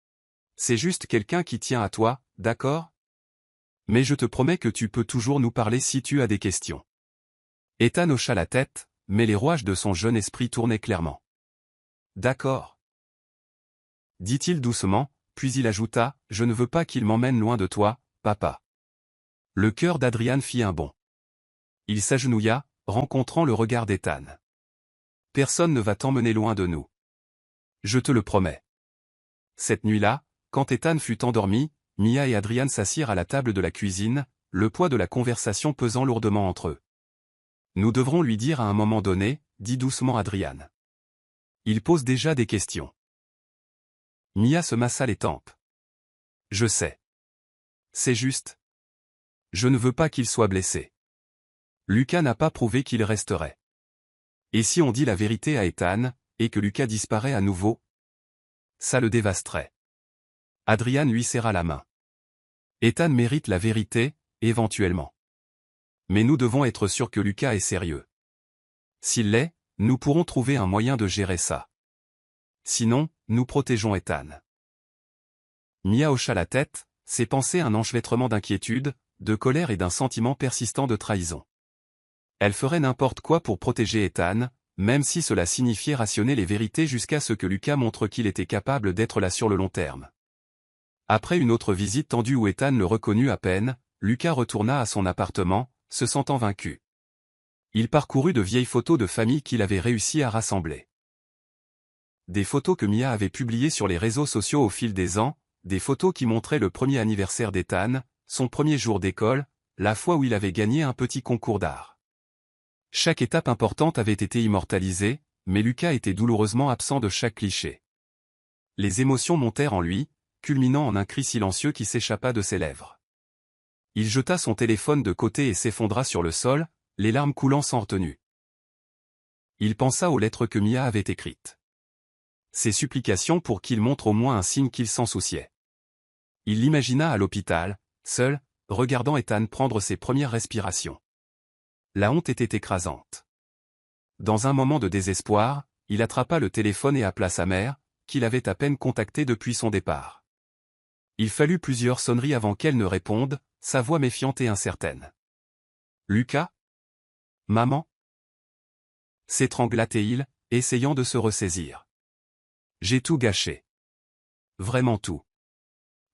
« C'est juste quelqu'un qui tient à toi, d'accord ? Mais je te promets que tu peux toujours nous parler si tu as des questions. » Ethan hocha la tête, mais les rouages de son jeune esprit tournaient clairement. « D'accord. » dit-il doucement, puis il ajouta, « Je ne veux pas qu'il m'emmène loin de toi, papa. » Le cœur d'Adrian fit un bond. Il s'agenouilla, rencontrant le regard d'Ethan. « Personne ne va t'emmener loin de nous. Je te le promets. » Cette nuit-là, quand Ethan fut endormi, Mia et Adrian s'assirent à la table de la cuisine, le poids de la conversation pesant lourdement entre eux. « Nous devrons lui dire à un moment donné, » dit doucement Adrian. « Il pose déjà des questions. » Mia se massa les tempes. « Je sais. C'est juste. Je ne veux pas qu'il soit blessé. Lucas n'a pas prouvé qu'il resterait. Et si on dit la vérité à Ethan, et que Lucas disparaît à nouveau? Ça le dévasterait. » Adrian lui serra la main. « Ethan mérite la vérité, éventuellement. Mais nous devons être sûrs que Lucas est sérieux. S'il l'est, nous pourrons trouver un moyen de gérer ça. Sinon, nous protégeons Ethan. » Mia hocha la tête, ses pensées un enchevêtrement d'inquiétude, de colère et d'un sentiment persistant de trahison. Elle ferait n'importe quoi pour protéger Ethan, même si cela signifiait rationner les vérités jusqu'à ce que Lucas montre qu'il était capable d'être là sur le long terme. Après une autre visite tendue où Ethan le reconnut à peine, Lucas retourna à son appartement, se sentant vaincu. Il parcourut de vieilles photos de famille qu'il avait réussi à rassembler. Des photos que Mia avait publiées sur les réseaux sociaux au fil des ans, des photos qui montraient le premier anniversaire d'Ethan, son premier jour d'école, la fois où il avait gagné un petit concours d'art. Chaque étape importante avait été immortalisée, mais Lucas était douloureusement absent de chaque cliché. Les émotions montèrent en lui, culminant en un cri silencieux qui s'échappa de ses lèvres. Il jeta son téléphone de côté et s'effondra sur le sol, les larmes coulant sans retenue. Il pensa aux lettres que Mia avait écrites. Ses supplications pour qu'il montre au moins un signe qu'il s'en souciait. Il l'imagina à l'hôpital, seul, regardant Ethan prendre ses premières respirations. La honte était écrasante. Dans un moment de désespoir, il attrapa le téléphone et appela sa mère, qu'il avait à peine contactée depuis son départ. Il fallut plusieurs sonneries avant qu'elle ne réponde, sa voix méfiante et incertaine. « Lucas ? Maman ?» s'étrangla-t-il, essayant de se ressaisir. « J'ai tout gâché. Vraiment tout. »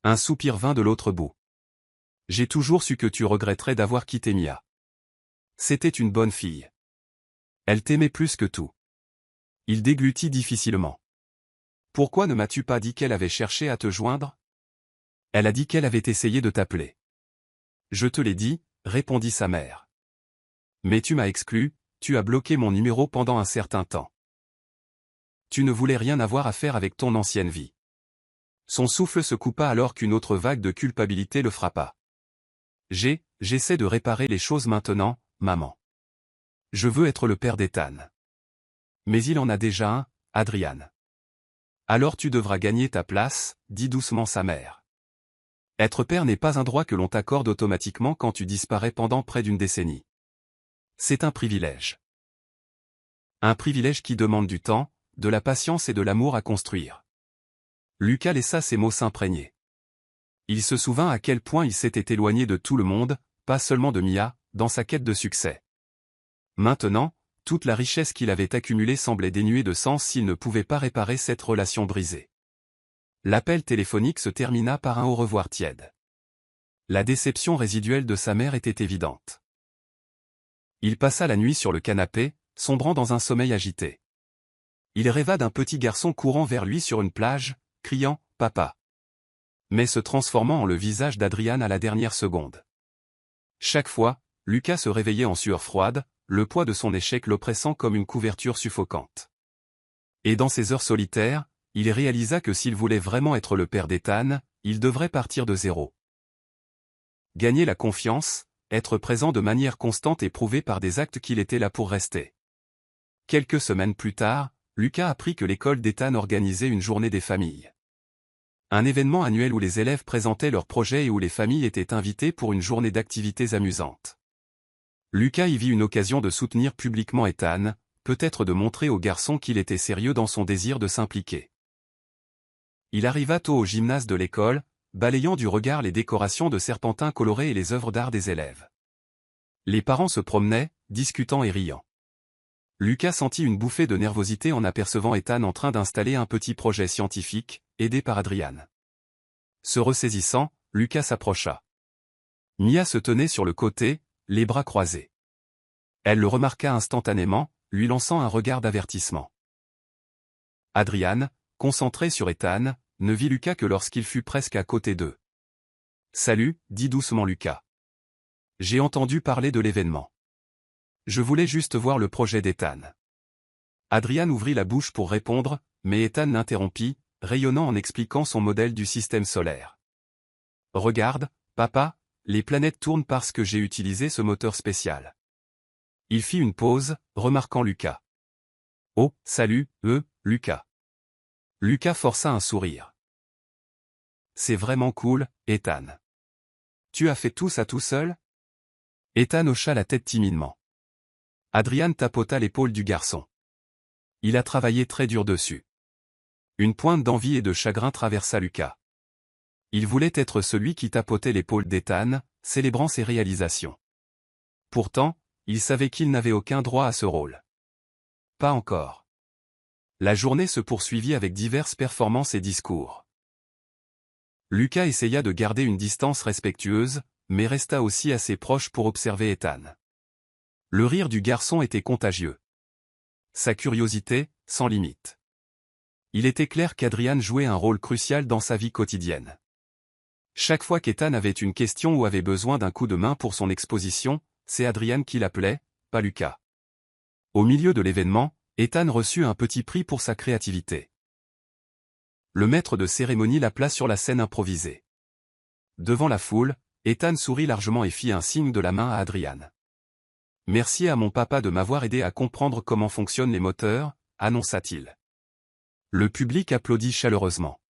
Un soupir vint de l'autre bout. « J'ai toujours su que tu regretterais d'avoir quitté Mia. C'était une bonne fille. Elle t'aimait plus que tout. » Il déglutit difficilement. « Pourquoi ne m'as-tu pas dit qu'elle avait cherché à te joindre ? » Elle a dit qu'elle avait essayé de t'appeler. « Je te l'ai dit, » répondit sa mère. « Mais tu m'as exclu, tu as bloqué mon numéro pendant un certain temps. Tu ne voulais rien avoir à faire avec ton ancienne vie. » Son souffle se coupa alors qu'une autre vague de culpabilité le frappa. « J'essaie de réparer les choses maintenant, maman. Je veux être le père d'Ethan. Mais il en a déjà un, Adrian. Alors tu devras gagner ta place, » dit doucement sa mère. Être père n'est pas un droit que l'on t'accorde automatiquement quand tu disparais pendant près d'une décennie. C'est un privilège. Un privilège qui demande du temps, de la patience et de l'amour à construire. Lucas laissa ces mots s'imprégner. Il se souvint à quel point il s'était éloigné de tout le monde, pas seulement de Mia, dans sa quête de succès. Maintenant, toute la richesse qu'il avait accumulée semblait dénuée de sens s'il ne pouvait pas réparer cette relation brisée. L'appel téléphonique se termina par un au revoir tiède. La déception résiduelle de sa mère était évidente. Il passa la nuit sur le canapé, sombrant dans un sommeil agité. Il rêva d'un petit garçon courant vers lui sur une plage, criant « Papa !» mais se transformant en le visage d'Adrian à la dernière seconde. Chaque fois, Lucas se réveillait en sueur froide, le poids de son échec l'oppressant comme une couverture suffocante. Et dans ces heures solitaires, il réalisa que s'il voulait vraiment être le père d'Ethan, il devrait partir de zéro. Gagner la confiance, être présent de manière constante et prouver par des actes qu'il était là pour rester. Quelques semaines plus tard, Lucas apprit que l'école d'Ethan organisait une journée des familles. Un événement annuel où les élèves présentaient leurs projets et où les familles étaient invitées pour une journée d'activités amusantes. Lucas y vit une occasion de soutenir publiquement Ethan, peut-être de montrer au garçon qu'il était sérieux dans son désir de s'impliquer. Il arriva tôt au gymnase de l'école, balayant du regard les décorations de serpentins colorés et les œuvres d'art des élèves. Les parents se promenaient, discutant et riant. Lucas sentit une bouffée de nervosité en apercevant Ethan en train d'installer un petit projet scientifique, aidé par Adrian. Se ressaisissant, Lucas s'approcha. Mia se tenait sur le côté, les bras croisés. Elle le remarqua instantanément, lui lançant un regard d'avertissement. Adrian, concentré sur Ethan, ne vit Lucas que lorsqu'il fut presque à côté d'eux. « Salut » dit doucement Lucas. « J'ai entendu parler de l'événement. Je voulais juste voir le projet d'Ethan. » Adrian ouvrit la bouche pour répondre, mais Ethan l'interrompit, rayonnant en expliquant son modèle du système solaire. « Regarde, papa, les planètes tournent parce que j'ai utilisé ce moteur spécial. » Il fit une pause, remarquant Lucas. « Oh, salut, Lucas. » Lucas força un sourire. « C'est vraiment cool, Ethan. Tu as fait tout ça tout seul ?» Ethan hocha la tête timidement. Adrian tapota l'épaule du garçon. Il a travaillé très dur dessus. Une pointe d'envie et de chagrin traversa Lucas. Il voulait être celui qui tapotait l'épaule d'Ethan, célébrant ses réalisations. Pourtant, il savait qu'il n'avait aucun droit à ce rôle. Pas encore. La journée se poursuivit avec diverses performances et discours. Lucas essaya de garder une distance respectueuse, mais resta aussi assez proche pour observer Ethan. Le rire du garçon était contagieux. Sa curiosité, sans limite. Il était clair qu'Adrian jouait un rôle crucial dans sa vie quotidienne. Chaque fois qu'Ethan avait une question ou avait besoin d'un coup de main pour son exposition, c'est Adrian qui l'appelait, pas Lucas. Au milieu de l'événement, Ethan reçut un petit prix pour sa créativité. Le maître de cérémonie l'appela sur la scène improvisée. Devant la foule, Ethan sourit largement et fit un signe de la main à Adrian. Merci à mon papa de m'avoir aidé à comprendre comment fonctionnent les moteurs, annonça-t-il. Le public applaudit chaleureusement.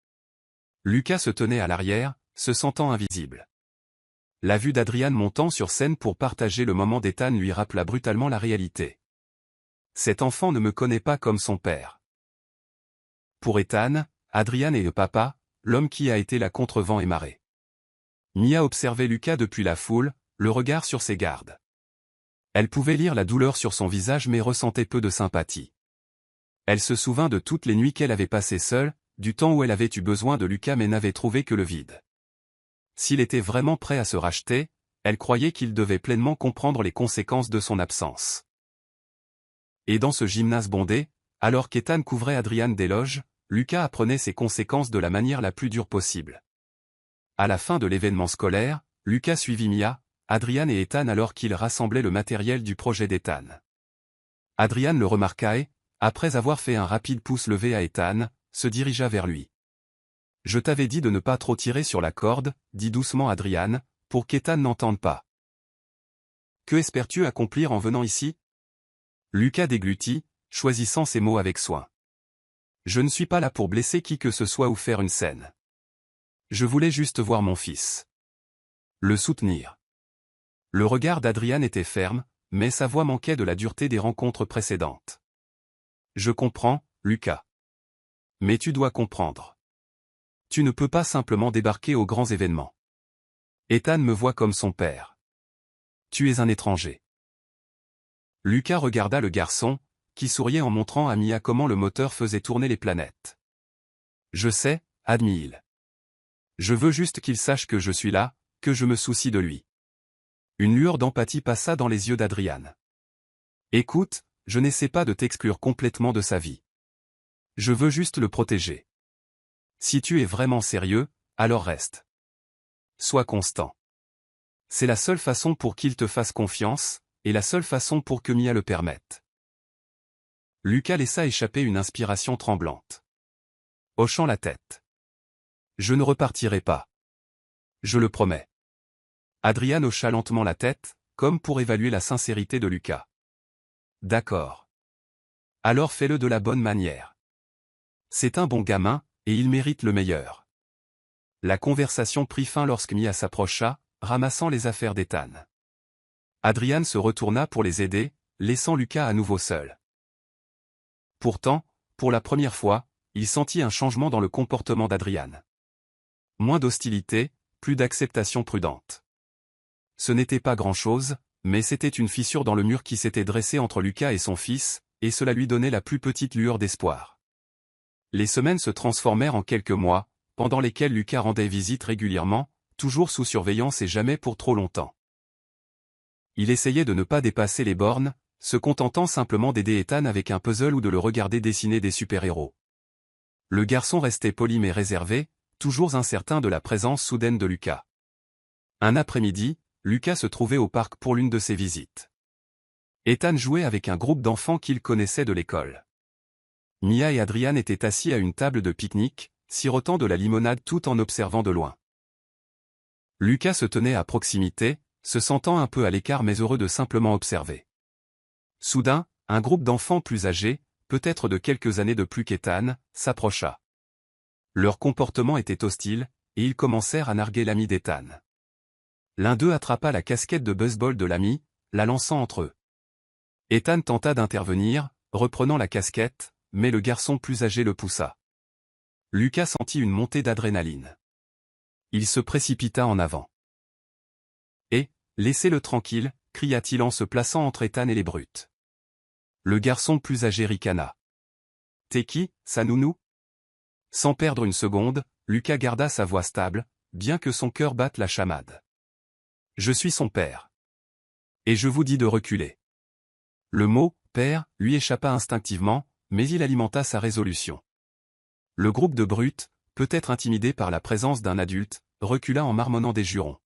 Lucas se tenait à l'arrière, se sentant invisible. La vue d'Adrian montant sur scène pour partager le moment d'Ethan lui rappela brutalement la réalité. Cet enfant ne me connaît pas comme son père. Pour Ethan, Adrian est le papa, l'homme qui a été là contre vent et marée. Mia observait Lucas depuis la foule, le regard sur ses gardes. Elle pouvait lire la douleur sur son visage mais ressentait peu de sympathie. Elle se souvint de toutes les nuits qu'elle avait passées seule, du temps où elle avait eu besoin de Lucas mais n'avait trouvé que le vide. S'il était vraiment prêt à se racheter, elle croyait qu'il devait pleinement comprendre les conséquences de son absence. Et dans ce gymnase bondé, alors qu'Ethan couvrait Adrian d'éloges, Lucas apprenait ses conséquences de la manière la plus dure possible. À la fin de l'événement scolaire, Lucas suivit Mia, Adrian et Ethan alors qu'ils rassemblaient le matériel du projet d'Ethan. Adrian le remarqua et, après avoir fait un rapide pouce levé à Ethan, se dirigea vers lui. « Je t'avais dit de ne pas trop tirer sur la corde, » dit doucement Adrian, pour qu'Ethan n'entende pas. « Que espères-tu accomplir en venant ici ?» Lucas déglutit, choisissant ses mots avec soin. « Je ne suis pas là pour blesser qui que ce soit ou faire une scène. Je voulais juste voir mon fils. Le soutenir. » Le regard d'Adrian était ferme, mais sa voix manquait de la dureté des rencontres précédentes. « Je comprends, Lucas. Mais tu dois comprendre. Tu ne peux pas simplement débarquer aux grands événements. Ethan me voit comme son père. Tu es un étranger. » Lucas regarda le garçon, qui souriait en montrant à Mia comment le moteur faisait tourner les planètes. « Je sais, » admit-il. « Je veux juste qu'il sache que je suis là, que je me soucie de lui. » Une lueur d'empathie passa dans les yeux d'Adrian. « Écoute, je n'essaie pas de t'exclure complètement de sa vie. Je veux juste le protéger. Si tu es vraiment sérieux, alors reste. Sois constant. C'est la seule façon pour qu'il te fasse confiance, et la seule façon pour que Mia le permette. » Lucas laissa échapper une inspiration tremblante. Hochant la tête. « Je ne repartirai pas. Je le promets. » Adrian hocha lentement la tête, comme pour évaluer la sincérité de Lucas. « D'accord. Alors fais-le de la bonne manière. C'est un bon gamin, et il mérite le meilleur. » La conversation prit fin lorsque Mia s'approcha, ramassant les affaires d'Ethan. Adrian se retourna pour les aider, laissant Lucas à nouveau seul. Pourtant, pour la première fois, il sentit un changement dans le comportement d'Adrian. Moins d'hostilité, plus d'acceptation prudente. Ce n'était pas grand-chose, mais c'était une fissure dans le mur qui s'était dressée entre Lucas et son fils, et cela lui donnait la plus petite lueur d'espoir. Les semaines se transformèrent en quelques mois, pendant lesquels Lucas rendait visite régulièrement, toujours sous surveillance et jamais pour trop longtemps. Il essayait de ne pas dépasser les bornes, se contentant simplement d'aider Ethan avec un puzzle ou de le regarder dessiner des super-héros. Le garçon restait poli mais réservé, toujours incertain de la présence soudaine de Lucas. Un après-midi, Lucas se trouvait au parc pour l'une de ses visites. Ethan jouait avec un groupe d'enfants qu'il connaissait de l'école. Mia et Adrian étaient assis à une table de pique-nique, sirotant de la limonade tout en observant de loin. Lucas se tenait à proximité, se sentant un peu à l'écart mais heureux de simplement observer. Soudain, un groupe d'enfants plus âgés, peut-être de quelques années de plus qu'Ethan, s'approcha. Leur comportement était hostile, et ils commencèrent à narguer l'ami d'Ethan. L'un d'eux attrapa la casquette de baseball de l'ami, la lançant entre eux. Ethan tenta d'intervenir, reprenant la casquette, mais le garçon plus âgé le poussa. Lucas sentit une montée d'adrénaline. Il se précipita en avant. « Et, laissez-le tranquille », cria-t-il en se plaçant entre Ethan et les brutes. Le garçon plus âgé ricana. « T'es qui, ça nounou ?» Sans perdre une seconde, Lucas garda sa voix stable, bien que son cœur batte la chamade. « Je suis son père. Et je vous dis de reculer. » Le mot « père » lui échappa instinctivement, mais il alimenta sa résolution. Le groupe de brutes, peut-être intimidé par la présence d'un adulte, recula en marmonnant des jurons.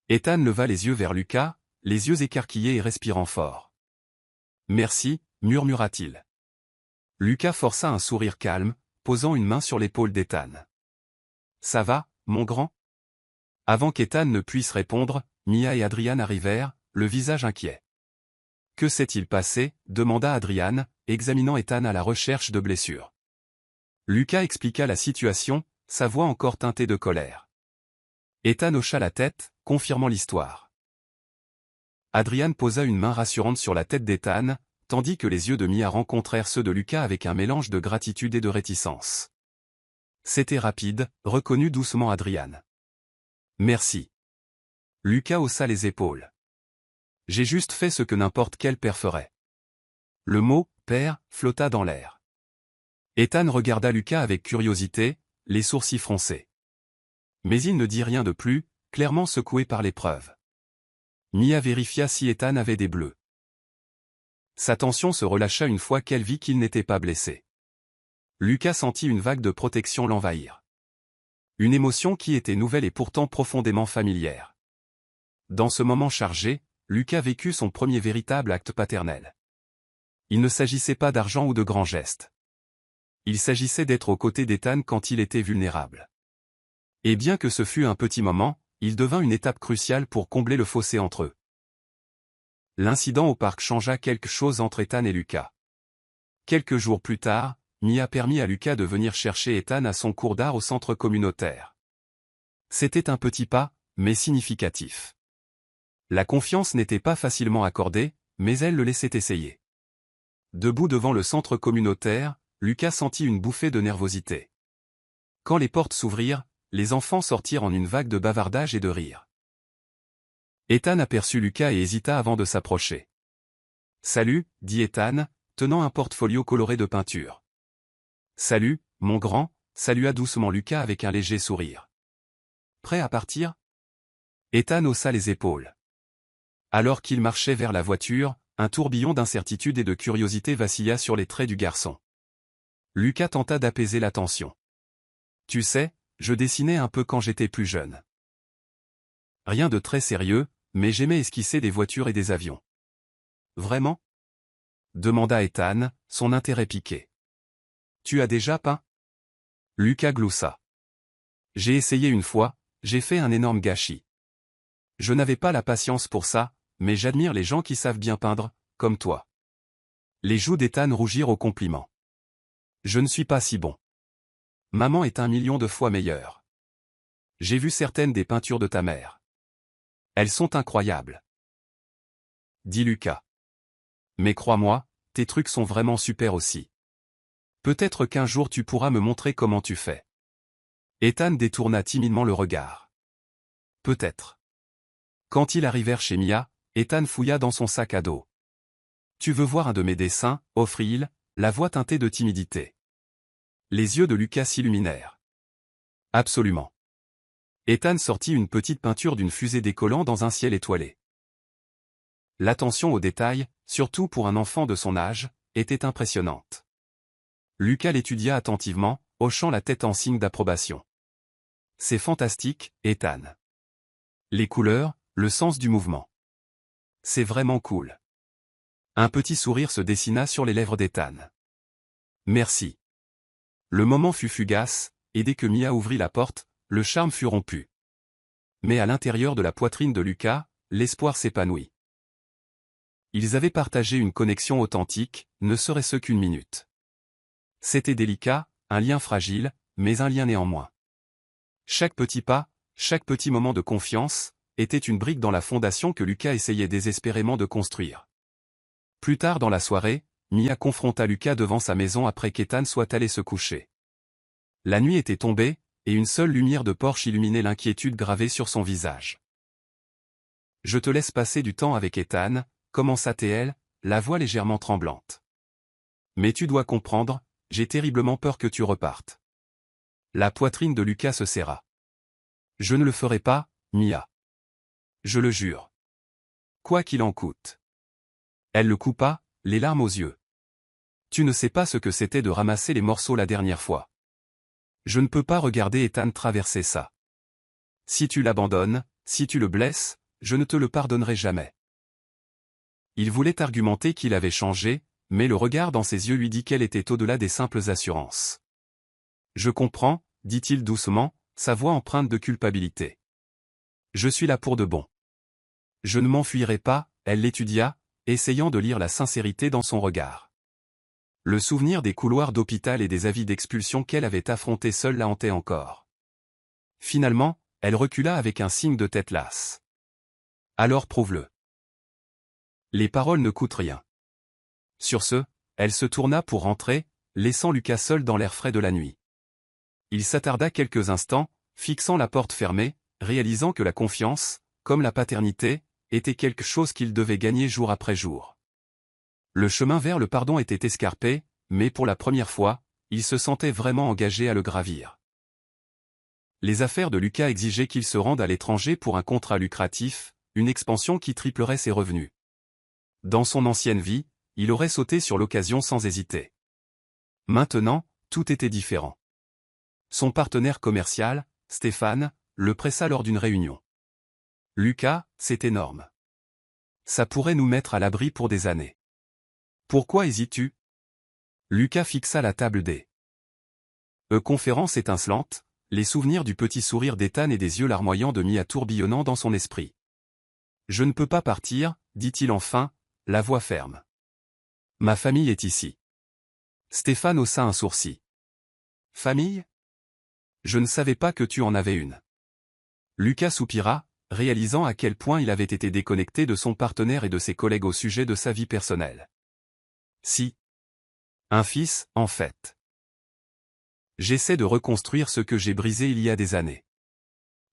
Ethan leva les yeux vers Lucas, les yeux écarquillés et respirant fort. « Merci », murmura-t-il. Lucas força un sourire calme, posant une main sur l'épaule d'Ethan. « Ça va, mon grand ?» Avant qu'Ethan ne puisse répondre, Mia et Adrian arrivèrent, le visage inquiet. « Que s'est-il passé » demanda Adrian, examinant Ethan à la recherche de blessures. Lucas expliqua la situation, sa voix encore teintée de colère. Ethan hocha la tête, confirmant l'histoire. Adrian posa une main rassurante sur la tête d'Ethan, tandis que les yeux de Mia rencontrèrent ceux de Lucas avec un mélange de gratitude et de réticence. C'était rapide, reconnut doucement Adrian. Merci. Lucas haussa les épaules. J'ai juste fait ce que n'importe quel père ferait. Le mot « père » flotta dans l'air. Ethan regarda Lucas avec curiosité, les sourcils froncés. Mais il ne dit rien de plus, clairement secoué par l'épreuve. Mia vérifia si Ethan avait des bleus. Sa tension se relâcha une fois qu'elle vit qu'il n'était pas blessé. Lucas sentit une vague de protection l'envahir. Une émotion qui était nouvelle et pourtant profondément familière. Dans ce moment chargé, Lucas vécut son premier véritable acte paternel. Il ne s'agissait pas d'argent ou de grands gestes. Il s'agissait d'être aux côtés d'Ethan quand il était vulnérable. Et bien que ce fût un petit moment, il devint une étape cruciale pour combler le fossé entre eux. L'incident au parc changea quelque chose entre Ethan et Lucas. Quelques jours plus tard, Mia permit à Lucas de venir chercher Ethan à son cours d'art au centre communautaire. C'était un petit pas, mais significatif. La confiance n'était pas facilement accordée, mais elle le laissait essayer. Debout devant le centre communautaire, Lucas sentit une bouffée de nervosité. Quand les portes s'ouvrirent, les enfants sortirent en une vague de bavardage et de rire. Ethan aperçut Lucas et hésita avant de s'approcher. « Salut » dit Ethan, tenant un portfolio coloré de peinture. « Salut, mon grand » salua doucement Lucas avec un léger sourire. « Prêt à partir » Ethan haussa les épaules. Alors qu'il marchait vers la voiture, un tourbillon d'incertitude et de curiosité vacilla sur les traits du garçon. Lucas tenta d'apaiser la tension. « Tu sais, je dessinais un peu quand j'étais plus jeune. Rien de très sérieux, mais j'aimais esquisser des voitures et des avions. »« Vraiment » demanda Ethan, son intérêt piqué. « Tu as déjà peint » Lucas gloussa. « J'ai essayé une fois, j'ai fait un énorme gâchis. Je n'avais pas la patience pour ça, mais j'admire les gens qui savent bien peindre, comme toi. » Les joues d'Ethan rougirent au compliment. « Je ne suis pas si bon. Maman est 1 million de fois meilleure. J'ai vu certaines des peintures de ta mère. Elles sont incroyables. » dit Lucas. « Mais crois-moi, tes trucs sont vraiment super aussi. Peut-être qu'un jour tu pourras me montrer comment tu fais. » Ethan détourna timidement le regard. « Peut-être. » Quand ils arrivèrent chez Mia, Ethan fouilla dans son sac à dos. « Tu veux voir un de mes dessins » offrit-il, la voix teintée de timidité. Les yeux de Lucas s'illuminèrent. « Absolument. » Ethan sortit une petite peinture d'une fusée décollant dans un ciel étoilé. L'attention aux détails, surtout pour un enfant de son âge, était impressionnante. Lucas l'étudia attentivement, hochant la tête en signe d'approbation. « C'est fantastique, Ethan. Les couleurs, le sens du mouvement. C'est vraiment cool. » Un petit sourire se dessina sur les lèvres d'Ethan. « Merci. » Le moment fut fugace, et dès que Mia ouvrit la porte, le charme fut rompu. Mais à l'intérieur de la poitrine de Lucas, l'espoir s'épanouit. Ils avaient partagé une connexion authentique, ne serait-ce qu'une minute. C'était délicat, un lien fragile, mais un lien néanmoins. Chaque petit pas, chaque petit moment de confiance, était une brique dans la fondation que Lucas essayait désespérément de construire. Plus tard dans la soirée, Mia confronta Lucas devant sa maison après qu'Ethan soit allé se coucher. La nuit était tombée, et une seule lumière de porche illuminait l'inquiétude gravée sur son visage. « Je te laisse passer du temps avec Ethan » commença-t-elle, la voix légèrement tremblante. « Mais tu dois comprendre, j'ai terriblement peur que tu repartes. » La poitrine de Lucas se serra. « Je ne le ferai pas, Mia. Je le jure. Quoi qu'il en coûte. » Elle le coupa, les larmes aux yeux. « Tu ne sais pas ce que c'était de ramasser les morceaux la dernière fois. Je ne peux pas regarder Ethan traverser ça. Si tu l'abandonnes, si tu le blesses, je ne te le pardonnerai jamais. » Il voulait argumenter qu'il avait changé, mais le regard dans ses yeux lui dit qu'elle était au-delà des simples assurances. « Je comprends » dit-il doucement, sa voix empreinte de culpabilité. Je suis là pour de bon. Je ne m'enfuirai pas, elle l'étudia, essayant de lire la sincérité dans son regard. Le souvenir des couloirs d'hôpital et des avis d'expulsion qu'elle avait affrontés seule la hantait encore. Finalement, elle recula avec un signe de tête lasse. Alors prouve-le. Les paroles ne coûtent rien. Sur ce, elle se tourna pour rentrer, laissant Lucas seul dans l'air frais de la nuit. Il s'attarda quelques instants, fixant la porte fermée, réalisant que la confiance, comme la paternité, était quelque chose qu'il devait gagner jour après jour. Le chemin vers le pardon était escarpé, mais pour la première fois, il se sentait vraiment engagé à le gravir. Les affaires de Lucas exigeaient qu'il se rende à l'étranger pour un contrat lucratif, une expansion qui triplerait ses revenus. Dans son ancienne vie, il aurait sauté sur l'occasion sans hésiter. Maintenant, tout était différent. Son partenaire commercial, Stéphane, le pressa lors d'une réunion. « Lucas, c'est énorme. Ça pourrait nous mettre à l'abri pour des années. Pourquoi hésites-tu » Lucas fixa la table des conférences étincelantes, les souvenirs du petit sourire d'Ethan et des yeux larmoyants de Mia tourbillonnant dans son esprit. « Je ne peux pas partir, dit-il enfin, la voix ferme. Ma famille est ici. » Stéphane haussa un sourcil. « Famille ? Je ne savais pas que tu en avais une. » Lucas soupira, réalisant à quel point il avait été déconnecté de son partenaire et de ses collègues au sujet de sa vie personnelle. « Si. Un fils, en fait. J'essaie de reconstruire ce que j'ai brisé il y a des années. »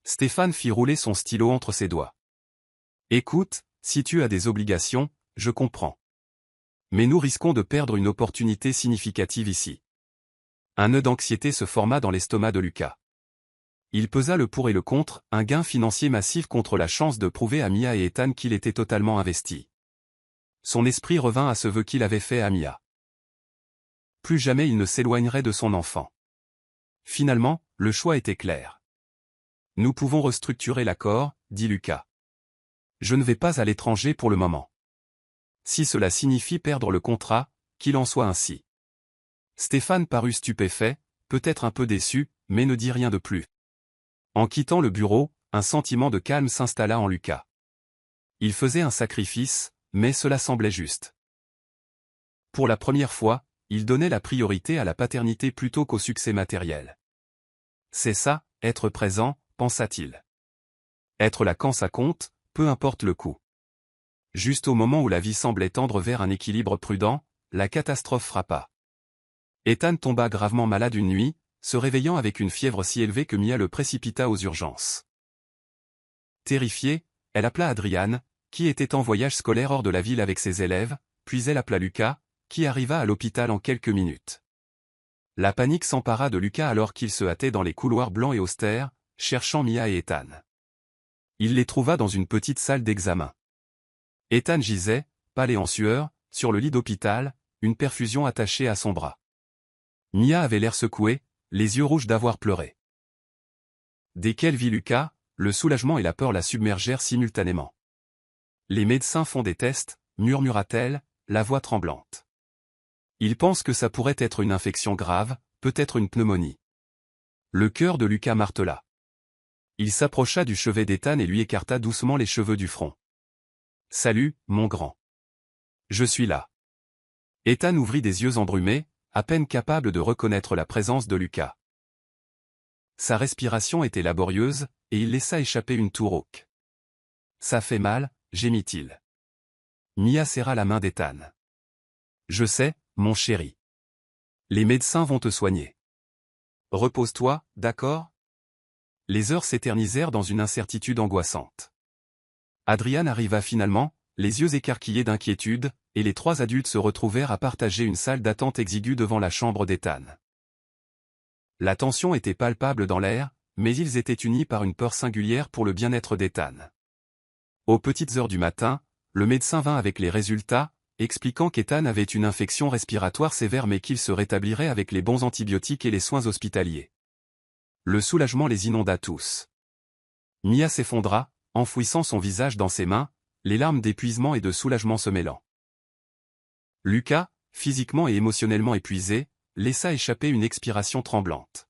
Stéphane fit rouler son stylo entre ses doigts. « Écoute, si tu as des obligations, je comprends. Mais nous risquons de perdre une opportunité significative ici. » Un nœud d'anxiété se forma dans l'estomac de Lucas. Il pesa le pour et le contre, un gain financier massif contre la chance de prouver à Mia et Ethan qu'il était totalement investi. Son esprit revint à ce vœu qu'il avait fait à Mia. Plus jamais il ne s'éloignerait de son enfant. Finalement, le choix était clair. « Nous pouvons restructurer l'accord, » dit Lucas. « Je ne vais pas à l'étranger pour le moment. Si cela signifie perdre le contrat, qu'il en soit ainsi. » Stéphane parut stupéfait, peut-être un peu déçu, mais ne dit rien de plus. En quittant le bureau, un sentiment de calme s'installa en Lucas. Il faisait un sacrifice, mais cela semblait juste. Pour la première fois, il donnait la priorité à la paternité plutôt qu'au succès matériel. C'est ça, être présent, pensa-t-il. Être là quand ça compte, peu importe le coût. Juste au moment où la vie semblait tendre vers un équilibre prudent, la catastrophe frappa. Ethan tomba gravement malade une nuit, se réveillant avec une fièvre si élevée que Mia le précipita aux urgences. Terrifiée, elle appela Adriane, qui était en voyage scolaire hors de la ville avec ses élèves, puis elle appela Lucas, qui arriva à l'hôpital en quelques minutes. La panique s'empara de Lucas alors qu'il se hâtait dans les couloirs blancs et austères, cherchant Mia et Ethan. Il les trouva dans une petite salle d'examen. Ethan gisait, pâle et en sueur, sur le lit d'hôpital, une perfusion attachée à son bras. Mia avait l'air secouée, les yeux rouges d'avoir pleuré. Dès qu'elle vit Lucas, le soulagement et la peur la submergèrent simultanément. « Les médecins font des tests, » murmura-t-elle, la voix tremblante. « Ils pensent que ça pourrait être une infection grave, peut-être une pneumonie. » Le cœur de Lucas martela. Il s'approcha du chevet d'Ethan et lui écarta doucement les cheveux du front. « Salut, mon grand. Je suis là. » Ethan ouvrit des yeux embrumés, à peine capable de reconnaître la présence de Lucas. Sa respiration était laborieuse, et il laissa échapper une toux rauque. « Ça fait mal, » gémit-il. Mia serra la main d'Ethan. « Je sais, mon chéri. Les médecins vont te soigner. Repose-toi, d'accord ?» Les heures s'éternisèrent dans une incertitude angoissante. Adriane arriva finalement, les yeux écarquillés d'inquiétude, et les trois adultes se retrouvèrent à partager une salle d'attente exiguë devant la chambre d'Ethan. La tension était palpable dans l'air, mais ils étaient unis par une peur singulière pour le bien-être d'Ethan. Aux petites heures du matin, le médecin vint avec les résultats, expliquant qu'Ethan avait une infection respiratoire sévère mais qu'il se rétablirait avec les bons antibiotiques et les soins hospitaliers. Le soulagement les inonda tous. Mia s'effondra, enfouissant son visage dans ses mains, les larmes d'épuisement et de soulagement se mêlant. Lucas, physiquement et émotionnellement épuisé, laissa échapper une expiration tremblante.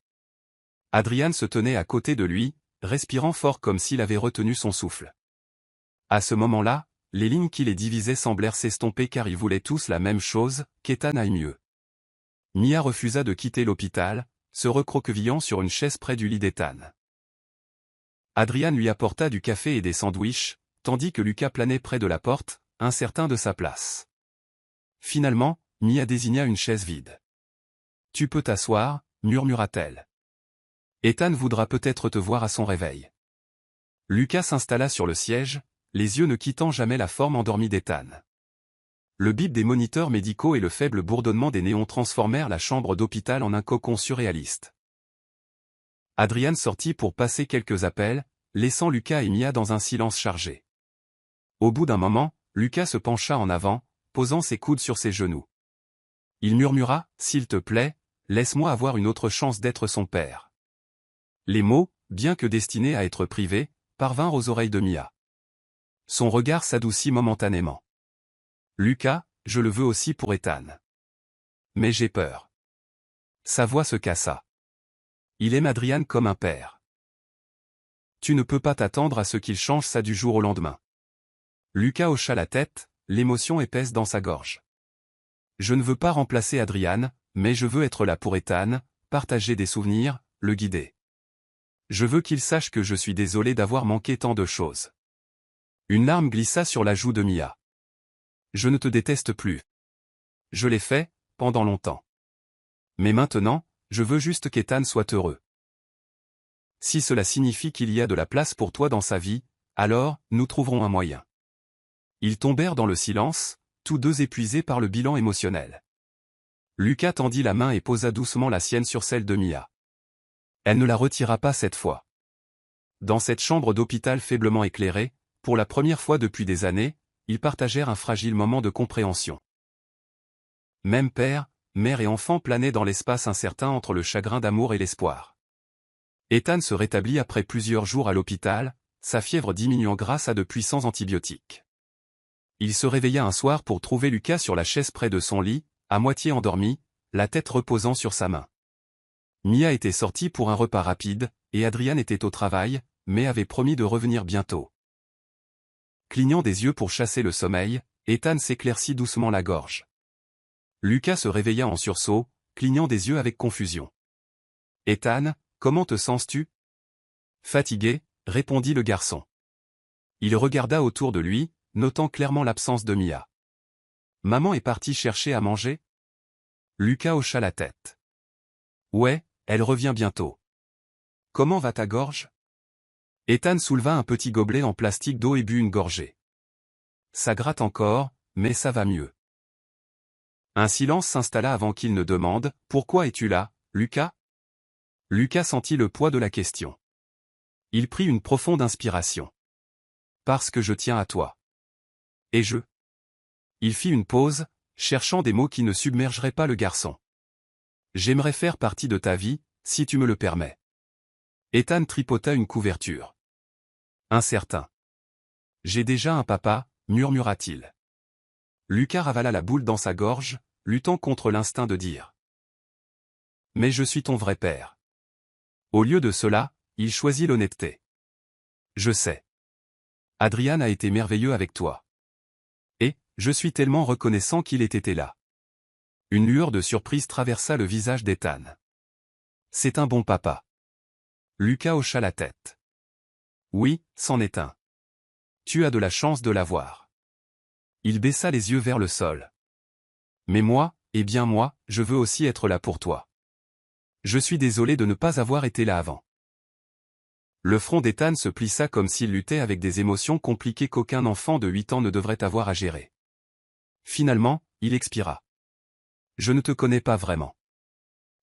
Adriane se tenait à côté de lui, respirant fort comme s'il avait retenu son souffle. À ce moment-là, les lignes qui les divisaient semblèrent s'estomper car ils voulaient tous la même chose, qu'Ethan aille mieux. Mia refusa de quitter l'hôpital, se recroquevillant sur une chaise près du lit d'Ethan. Adrian lui apporta du café et des sandwichs, tandis que Lucas planait près de la porte, incertain de sa place. Finalement, Mia désigna une chaise vide. « Tu peux t'asseoir » murmura-t-elle. « Ethan voudra peut-être te voir à son réveil. » Lucas s'installa sur le siège, les yeux ne quittant jamais la forme endormie d'Ethan. Le bip des moniteurs médicaux et le faible bourdonnement des néons transformèrent la chambre d'hôpital en un cocon surréaliste. Adrian sortit pour passer quelques appels, laissant Lucas et Mia dans un silence chargé. Au bout d'un moment, Lucas se pencha en avant, posant ses coudes sur ses genoux. Il murmura, « S'il te plaît, laisse-moi avoir une autre chance d'être son père. » Les mots, bien que destinés à être privés, parvinrent aux oreilles de Mia. Son regard s'adoucit momentanément. « Lucas, je le veux aussi pour Ethan. Mais j'ai peur. » Sa voix se cassa. Il aime Adrian comme un père. Tu ne peux pas t'attendre à ce qu'il change ça du jour au lendemain. Lucas hocha la tête, l'émotion épaisse dans sa gorge. Je ne veux pas remplacer Adrian, mais je veux être là pour Ethan, partager des souvenirs, le guider. Je veux qu'il sache que je suis désolé d'avoir manqué tant de choses. Une larme glissa sur la joue de Mia. Je ne te déteste plus. Je l'ai fait, pendant longtemps. Mais maintenant, je veux juste qu'Ethan soit heureux. Si cela signifie qu'il y a de la place pour toi dans sa vie, alors, nous trouverons un moyen. Ils tombèrent dans le silence, tous deux épuisés par le bilan émotionnel. Lucas tendit la main et posa doucement la sienne sur celle de Mia. Elle ne la retira pas cette fois. Dans cette chambre d'hôpital faiblement éclairée, pour la première fois depuis des années, ils partagèrent un fragile moment de compréhension. Même père, mère et enfant planaient dans l'espace incertain entre le chagrin d'amour et l'espoir. Ethan se rétablit après plusieurs jours à l'hôpital, sa fièvre diminuant grâce à de puissants antibiotiques. Il se réveilla un soir pour trouver Lucas sur la chaise près de son lit, à moitié endormi, la tête reposant sur sa main. Mia était sortie pour un repas rapide, et Adrian était au travail, mais avait promis de revenir bientôt. Clignant des yeux pour chasser le sommeil, Ethan s'éclaircit doucement la gorge. Lucas se réveilla en sursaut, clignant des yeux avec confusion. « Ethan, comment te sens-tu » ? Fatigué, répondit le garçon. Il regarda autour de lui, notant clairement l'absence de Mia. « Maman est partie chercher à manger » Lucas hocha la tête. « Ouais, elle revient bientôt. »« Comment va ta gorge » Ethan souleva un petit gobelet en plastique d'eau et but une gorgée. « Ça gratte encore, mais ça va mieux. » Un silence s'installa avant qu'il ne demande « Pourquoi es-tu là, Lucas ?» Lucas sentit le poids de la question. Il prit une profonde inspiration. « Parce que je tiens à toi. » « Et je ?» Il fit une pause, cherchant des mots qui ne submergeraient pas le garçon. « J'aimerais faire partie de ta vie, si tu me le permets. » Ethan tripota une couverture. Incertain. « J'ai déjà un papa, murmura-t-il. Lucas ravala la boule dans sa gorge, luttant contre l'instinct de dire. « Mais je suis ton vrai père. » Au lieu de cela, il choisit l'honnêteté. « Je sais. Adrian a été merveilleux avec toi. Et, je suis tellement reconnaissant qu'il ait été là. » Une lueur de surprise traversa le visage d'Ethan. « C'est un bon papa. » Lucas hocha la tête. « Oui, c'en est un. Tu as de la chance de l'avoir. » Il baissa les yeux vers le sol. « Mais moi, eh bien moi, je veux aussi être là pour toi. Je suis désolé de ne pas avoir été là avant. » Le front d'Ethan se plissa comme s'il luttait avec des émotions compliquées qu'aucun enfant de 8 ans ne devrait avoir à gérer. Finalement, il expira. « Je ne te connais pas vraiment. »«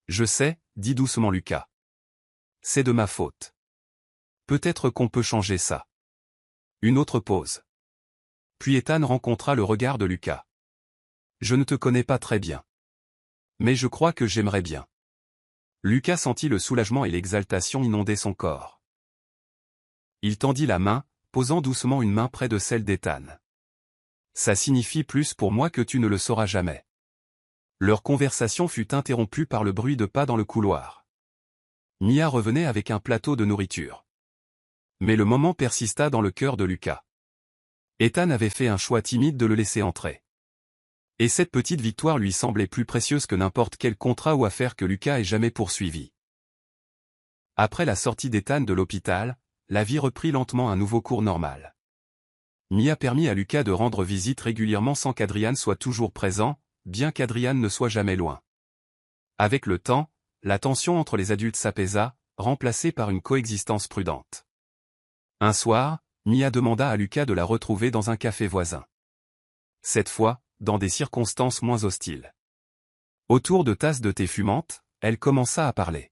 Je sais, » dit doucement Lucas. « C'est de ma faute. Peut-être qu'on peut changer ça. » Une autre pause. Puis Ethan rencontra le regard de Lucas. « Je ne te connais pas très bien. Mais je crois que j'aimerais bien. » Lucas sentit le soulagement et l'exaltation inonder son corps. Il tendit la main, posant doucement une main près de celle d'Ethan. « Ça signifie plus pour moi que tu ne le sauras jamais. » Leur conversation fut interrompue par le bruit de pas dans le couloir. Mia revenait avec un plateau de nourriture. Mais le moment persista dans le cœur de Lucas. Ethan avait fait un choix timide de le laisser entrer. Et cette petite victoire lui semblait plus précieuse que n'importe quel contrat ou affaire que Lucas ait jamais poursuivi. Après la sortie d'Ethan de l'hôpital, la vie reprit lentement un nouveau cours normal. Mia permit à Lucas de rendre visite régulièrement sans qu'Adrian soit toujours présent, bien qu'Adrian ne soit jamais loin. Avec le temps, la tension entre les adultes s'apaisa, remplacée par une coexistence prudente. Un soir, Mia demanda à Lucas de la retrouver dans un café voisin. Cette fois, dans des circonstances moins hostiles. Autour de tasses de thé fumantes, elle commença à parler.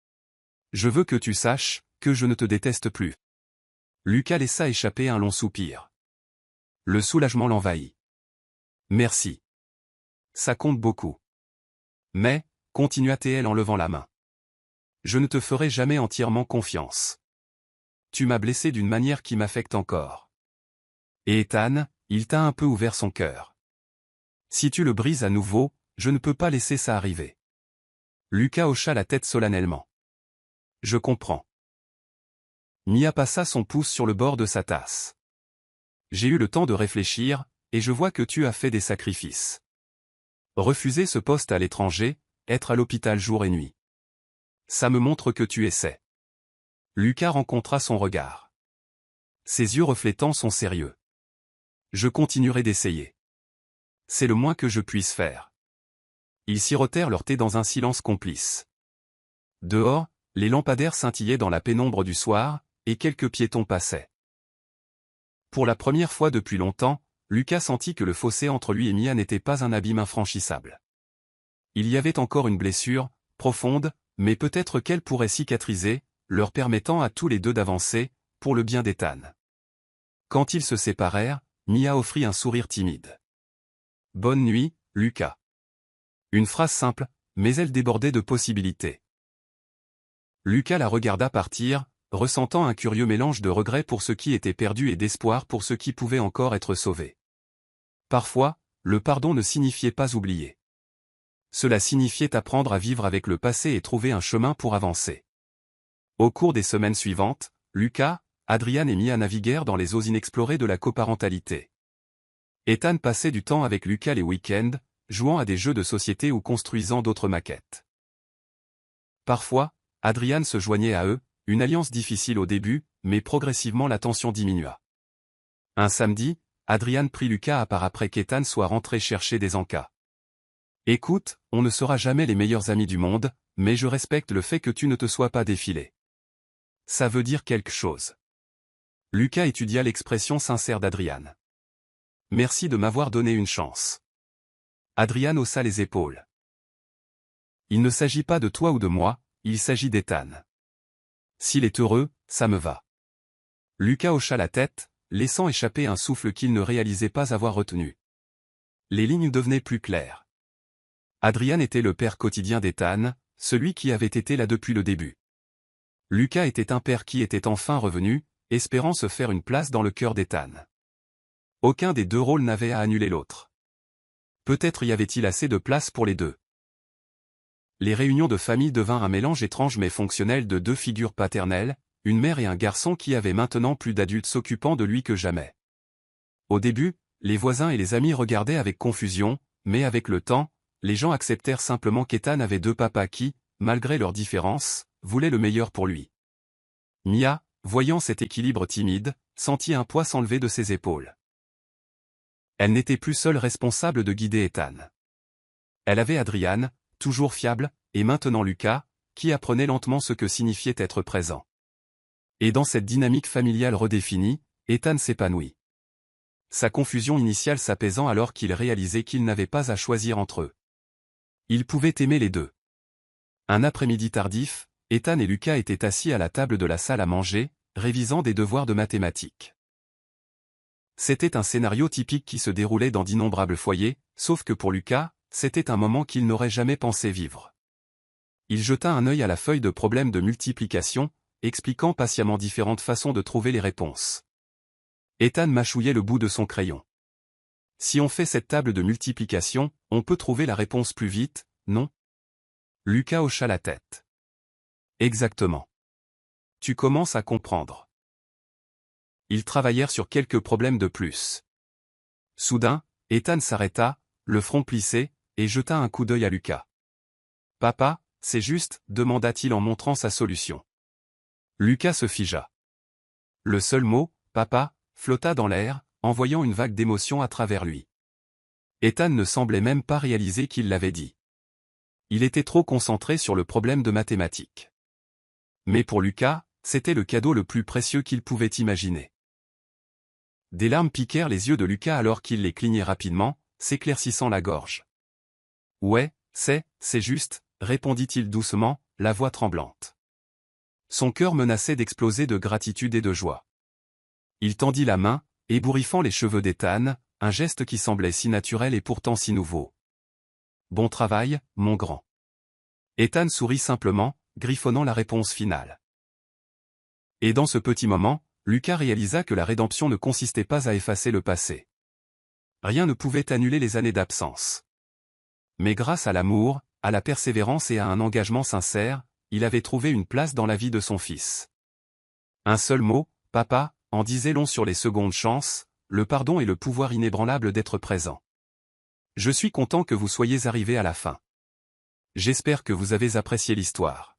« Je veux que tu saches que je ne te déteste plus. » Lucas laissa échapper un long soupir. Le soulagement l'envahit. « Merci. Ça compte beaucoup. Mais, continua-t-elle en levant la main. Je ne te ferai jamais entièrement confiance. Tu m'as blessé d'une manière qui m'affecte encore. Et Ethan, il t'a un peu ouvert son cœur. Si tu le brises à nouveau, je ne peux pas laisser ça arriver. » Lucas hocha la tête solennellement. « Je comprends. » Mia passa son pouce sur le bord de sa tasse. « J'ai eu le temps de réfléchir, et je vois que tu as fait des sacrifices. Refuser ce poste à l'étranger, être à l'hôpital jour et nuit. Ça me montre que tu essaies. » Lucas rencontra son regard. Ses yeux reflétant son sérieux. « Je continuerai d'essayer. C'est le moins que je puisse faire. » Ils sirotèrent leur thé dans un silence complice. Dehors, les lampadaires scintillaient dans la pénombre du soir, et quelques piétons passaient. Pour la première fois depuis longtemps, Lucas sentit que le fossé entre lui et Mia n'était pas un abîme infranchissable. Il y avait encore une blessure, profonde, mais peut-être qu'elle pourrait cicatriser, leur permettant à tous les deux d'avancer, pour le bien d'Ethan. Quand ils se séparèrent, Mia offrit un sourire timide. « Bonne nuit, Lucas. » Une phrase simple, mais elle débordait de possibilités. Lucas la regarda partir, ressentant un curieux mélange de regret pour ce qui était perdu et d'espoir pour ce qui pouvait encore être sauvé. Parfois, le pardon ne signifiait pas oublier. Cela signifiait apprendre à vivre avec le passé et trouver un chemin pour avancer. Au cours des semaines suivantes, Lucas, Adrian et Mia naviguèrent dans les eaux inexplorées de la coparentalité. Ethan passait du temps avec Lucas les week-ends, jouant à des jeux de société ou construisant d'autres maquettes. Parfois, Adrian se joignait à eux, une alliance difficile au début, mais progressivement la tension diminua. Un samedi, Adrian prit Lucas à part après qu'Ethan soit rentré chercher des encas. « Écoute, on ne sera jamais les meilleurs amis du monde, mais je respecte le fait que tu ne te sois pas défilé. Ça veut dire quelque chose. » Lucas étudia l'expression sincère d'Adrian. « Merci de m'avoir donné une chance. » Adrian haussa les épaules. « Il ne s'agit pas de toi ou de moi, il s'agit d'Ethan. S'il est heureux, ça me va. » Lucas hocha la tête, laissant échapper un souffle qu'il ne réalisait pas avoir retenu. Les lignes devenaient plus claires. Adrian était le père quotidien d'Ethan, celui qui avait été là depuis le début. Lucas était un père qui était enfin revenu, espérant se faire une place dans le cœur d'Ethan. Aucun des deux rôles n'avait à annuler l'autre. Peut-être y avait-il assez de place pour les deux. Les réunions de famille devinrent un mélange étrange mais fonctionnel de deux figures paternelles, une mère et un garçon qui avaient maintenant plus d'adultes s'occupant de lui que jamais. Au début, les voisins et les amis regardaient avec confusion, mais avec le temps, les gens acceptèrent simplement qu'Ethan avait deux papas qui, malgré leurs différences, voulaient le meilleur pour lui. Mia, voyant cet équilibre timide, sentit un poids s'enlever de ses épaules. Elle n'était plus seule responsable de guider Ethan. Elle avait Adrian, toujours fiable, et maintenant Lucas, qui apprenait lentement ce que signifiait être présent. Et dans cette dynamique familiale redéfinie, Ethan s'épanouit. Sa confusion initiale s'apaisant alors qu'il réalisait qu'il n'avait pas à choisir entre eux. Il pouvait aimer les deux. Un après-midi tardif, Ethan et Lucas étaient assis à la table de la salle à manger, révisant des devoirs de mathématiques. C'était un scénario typique qui se déroulait dans d'innombrables foyers, sauf que pour Lucas, c'était un moment qu'il n'aurait jamais pensé vivre. Il jeta un œil à la feuille de problème de multiplication, expliquant patiemment différentes façons de trouver les réponses. Ethan mâchouillait le bout de son crayon. « Si on fait cette table de multiplication, on peut trouver la réponse plus vite, non ?» Lucas hocha la tête. « Exactement. Tu commences à comprendre. Ils travaillèrent sur quelques problèmes de plus. Soudain, Ethan s'arrêta, le front plissé, et jeta un coup d'œil à Lucas. « Papa, c'est juste » demanda-t-il en montrant sa solution. Lucas se figea. Le seul mot, « papa », flotta dans l'air, envoyant une vague d'émotion à travers lui. Ethan ne semblait même pas réaliser qu'il l'avait dit. Il était trop concentré sur le problème de mathématiques. Mais pour Lucas, c'était le cadeau le plus précieux qu'il pouvait imaginer. Des larmes piquèrent les yeux de Lucas alors qu'il les clignait rapidement, s'éclaircissant la gorge. « Ouais, c'est juste », répondit-il doucement, la voix tremblante. Son cœur menaçait d'exploser de gratitude et de joie. Il tendit la main, ébouriffant les cheveux d'Ethan, un geste qui semblait si naturel et pourtant si nouveau. « Bon travail, mon grand. » Ethan sourit simplement, griffonnant la réponse finale. Et dans ce petit moment, Lucas réalisa que la rédemption ne consistait pas à effacer le passé. Rien ne pouvait annuler les années d'absence. Mais grâce à l'amour, à la persévérance et à un engagement sincère, il avait trouvé une place dans la vie de son fils. Un seul mot, « papa », en disait long sur les secondes chances, le pardon et le pouvoir inébranlable d'être présent. Je suis content que vous soyez arrivés à la fin. J'espère que vous avez apprécié l'histoire.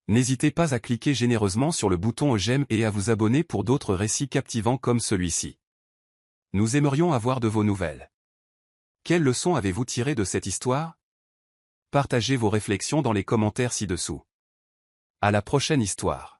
N'hésitez pas à cliquer généreusement sur le bouton j'aime et à vous abonner pour d'autres récits captivants comme celui-ci. Nous aimerions avoir de vos nouvelles. Quelles leçons avez-vous tirées de cette histoire? Partagez vos réflexions dans les commentaires ci-dessous. À la prochaine histoire.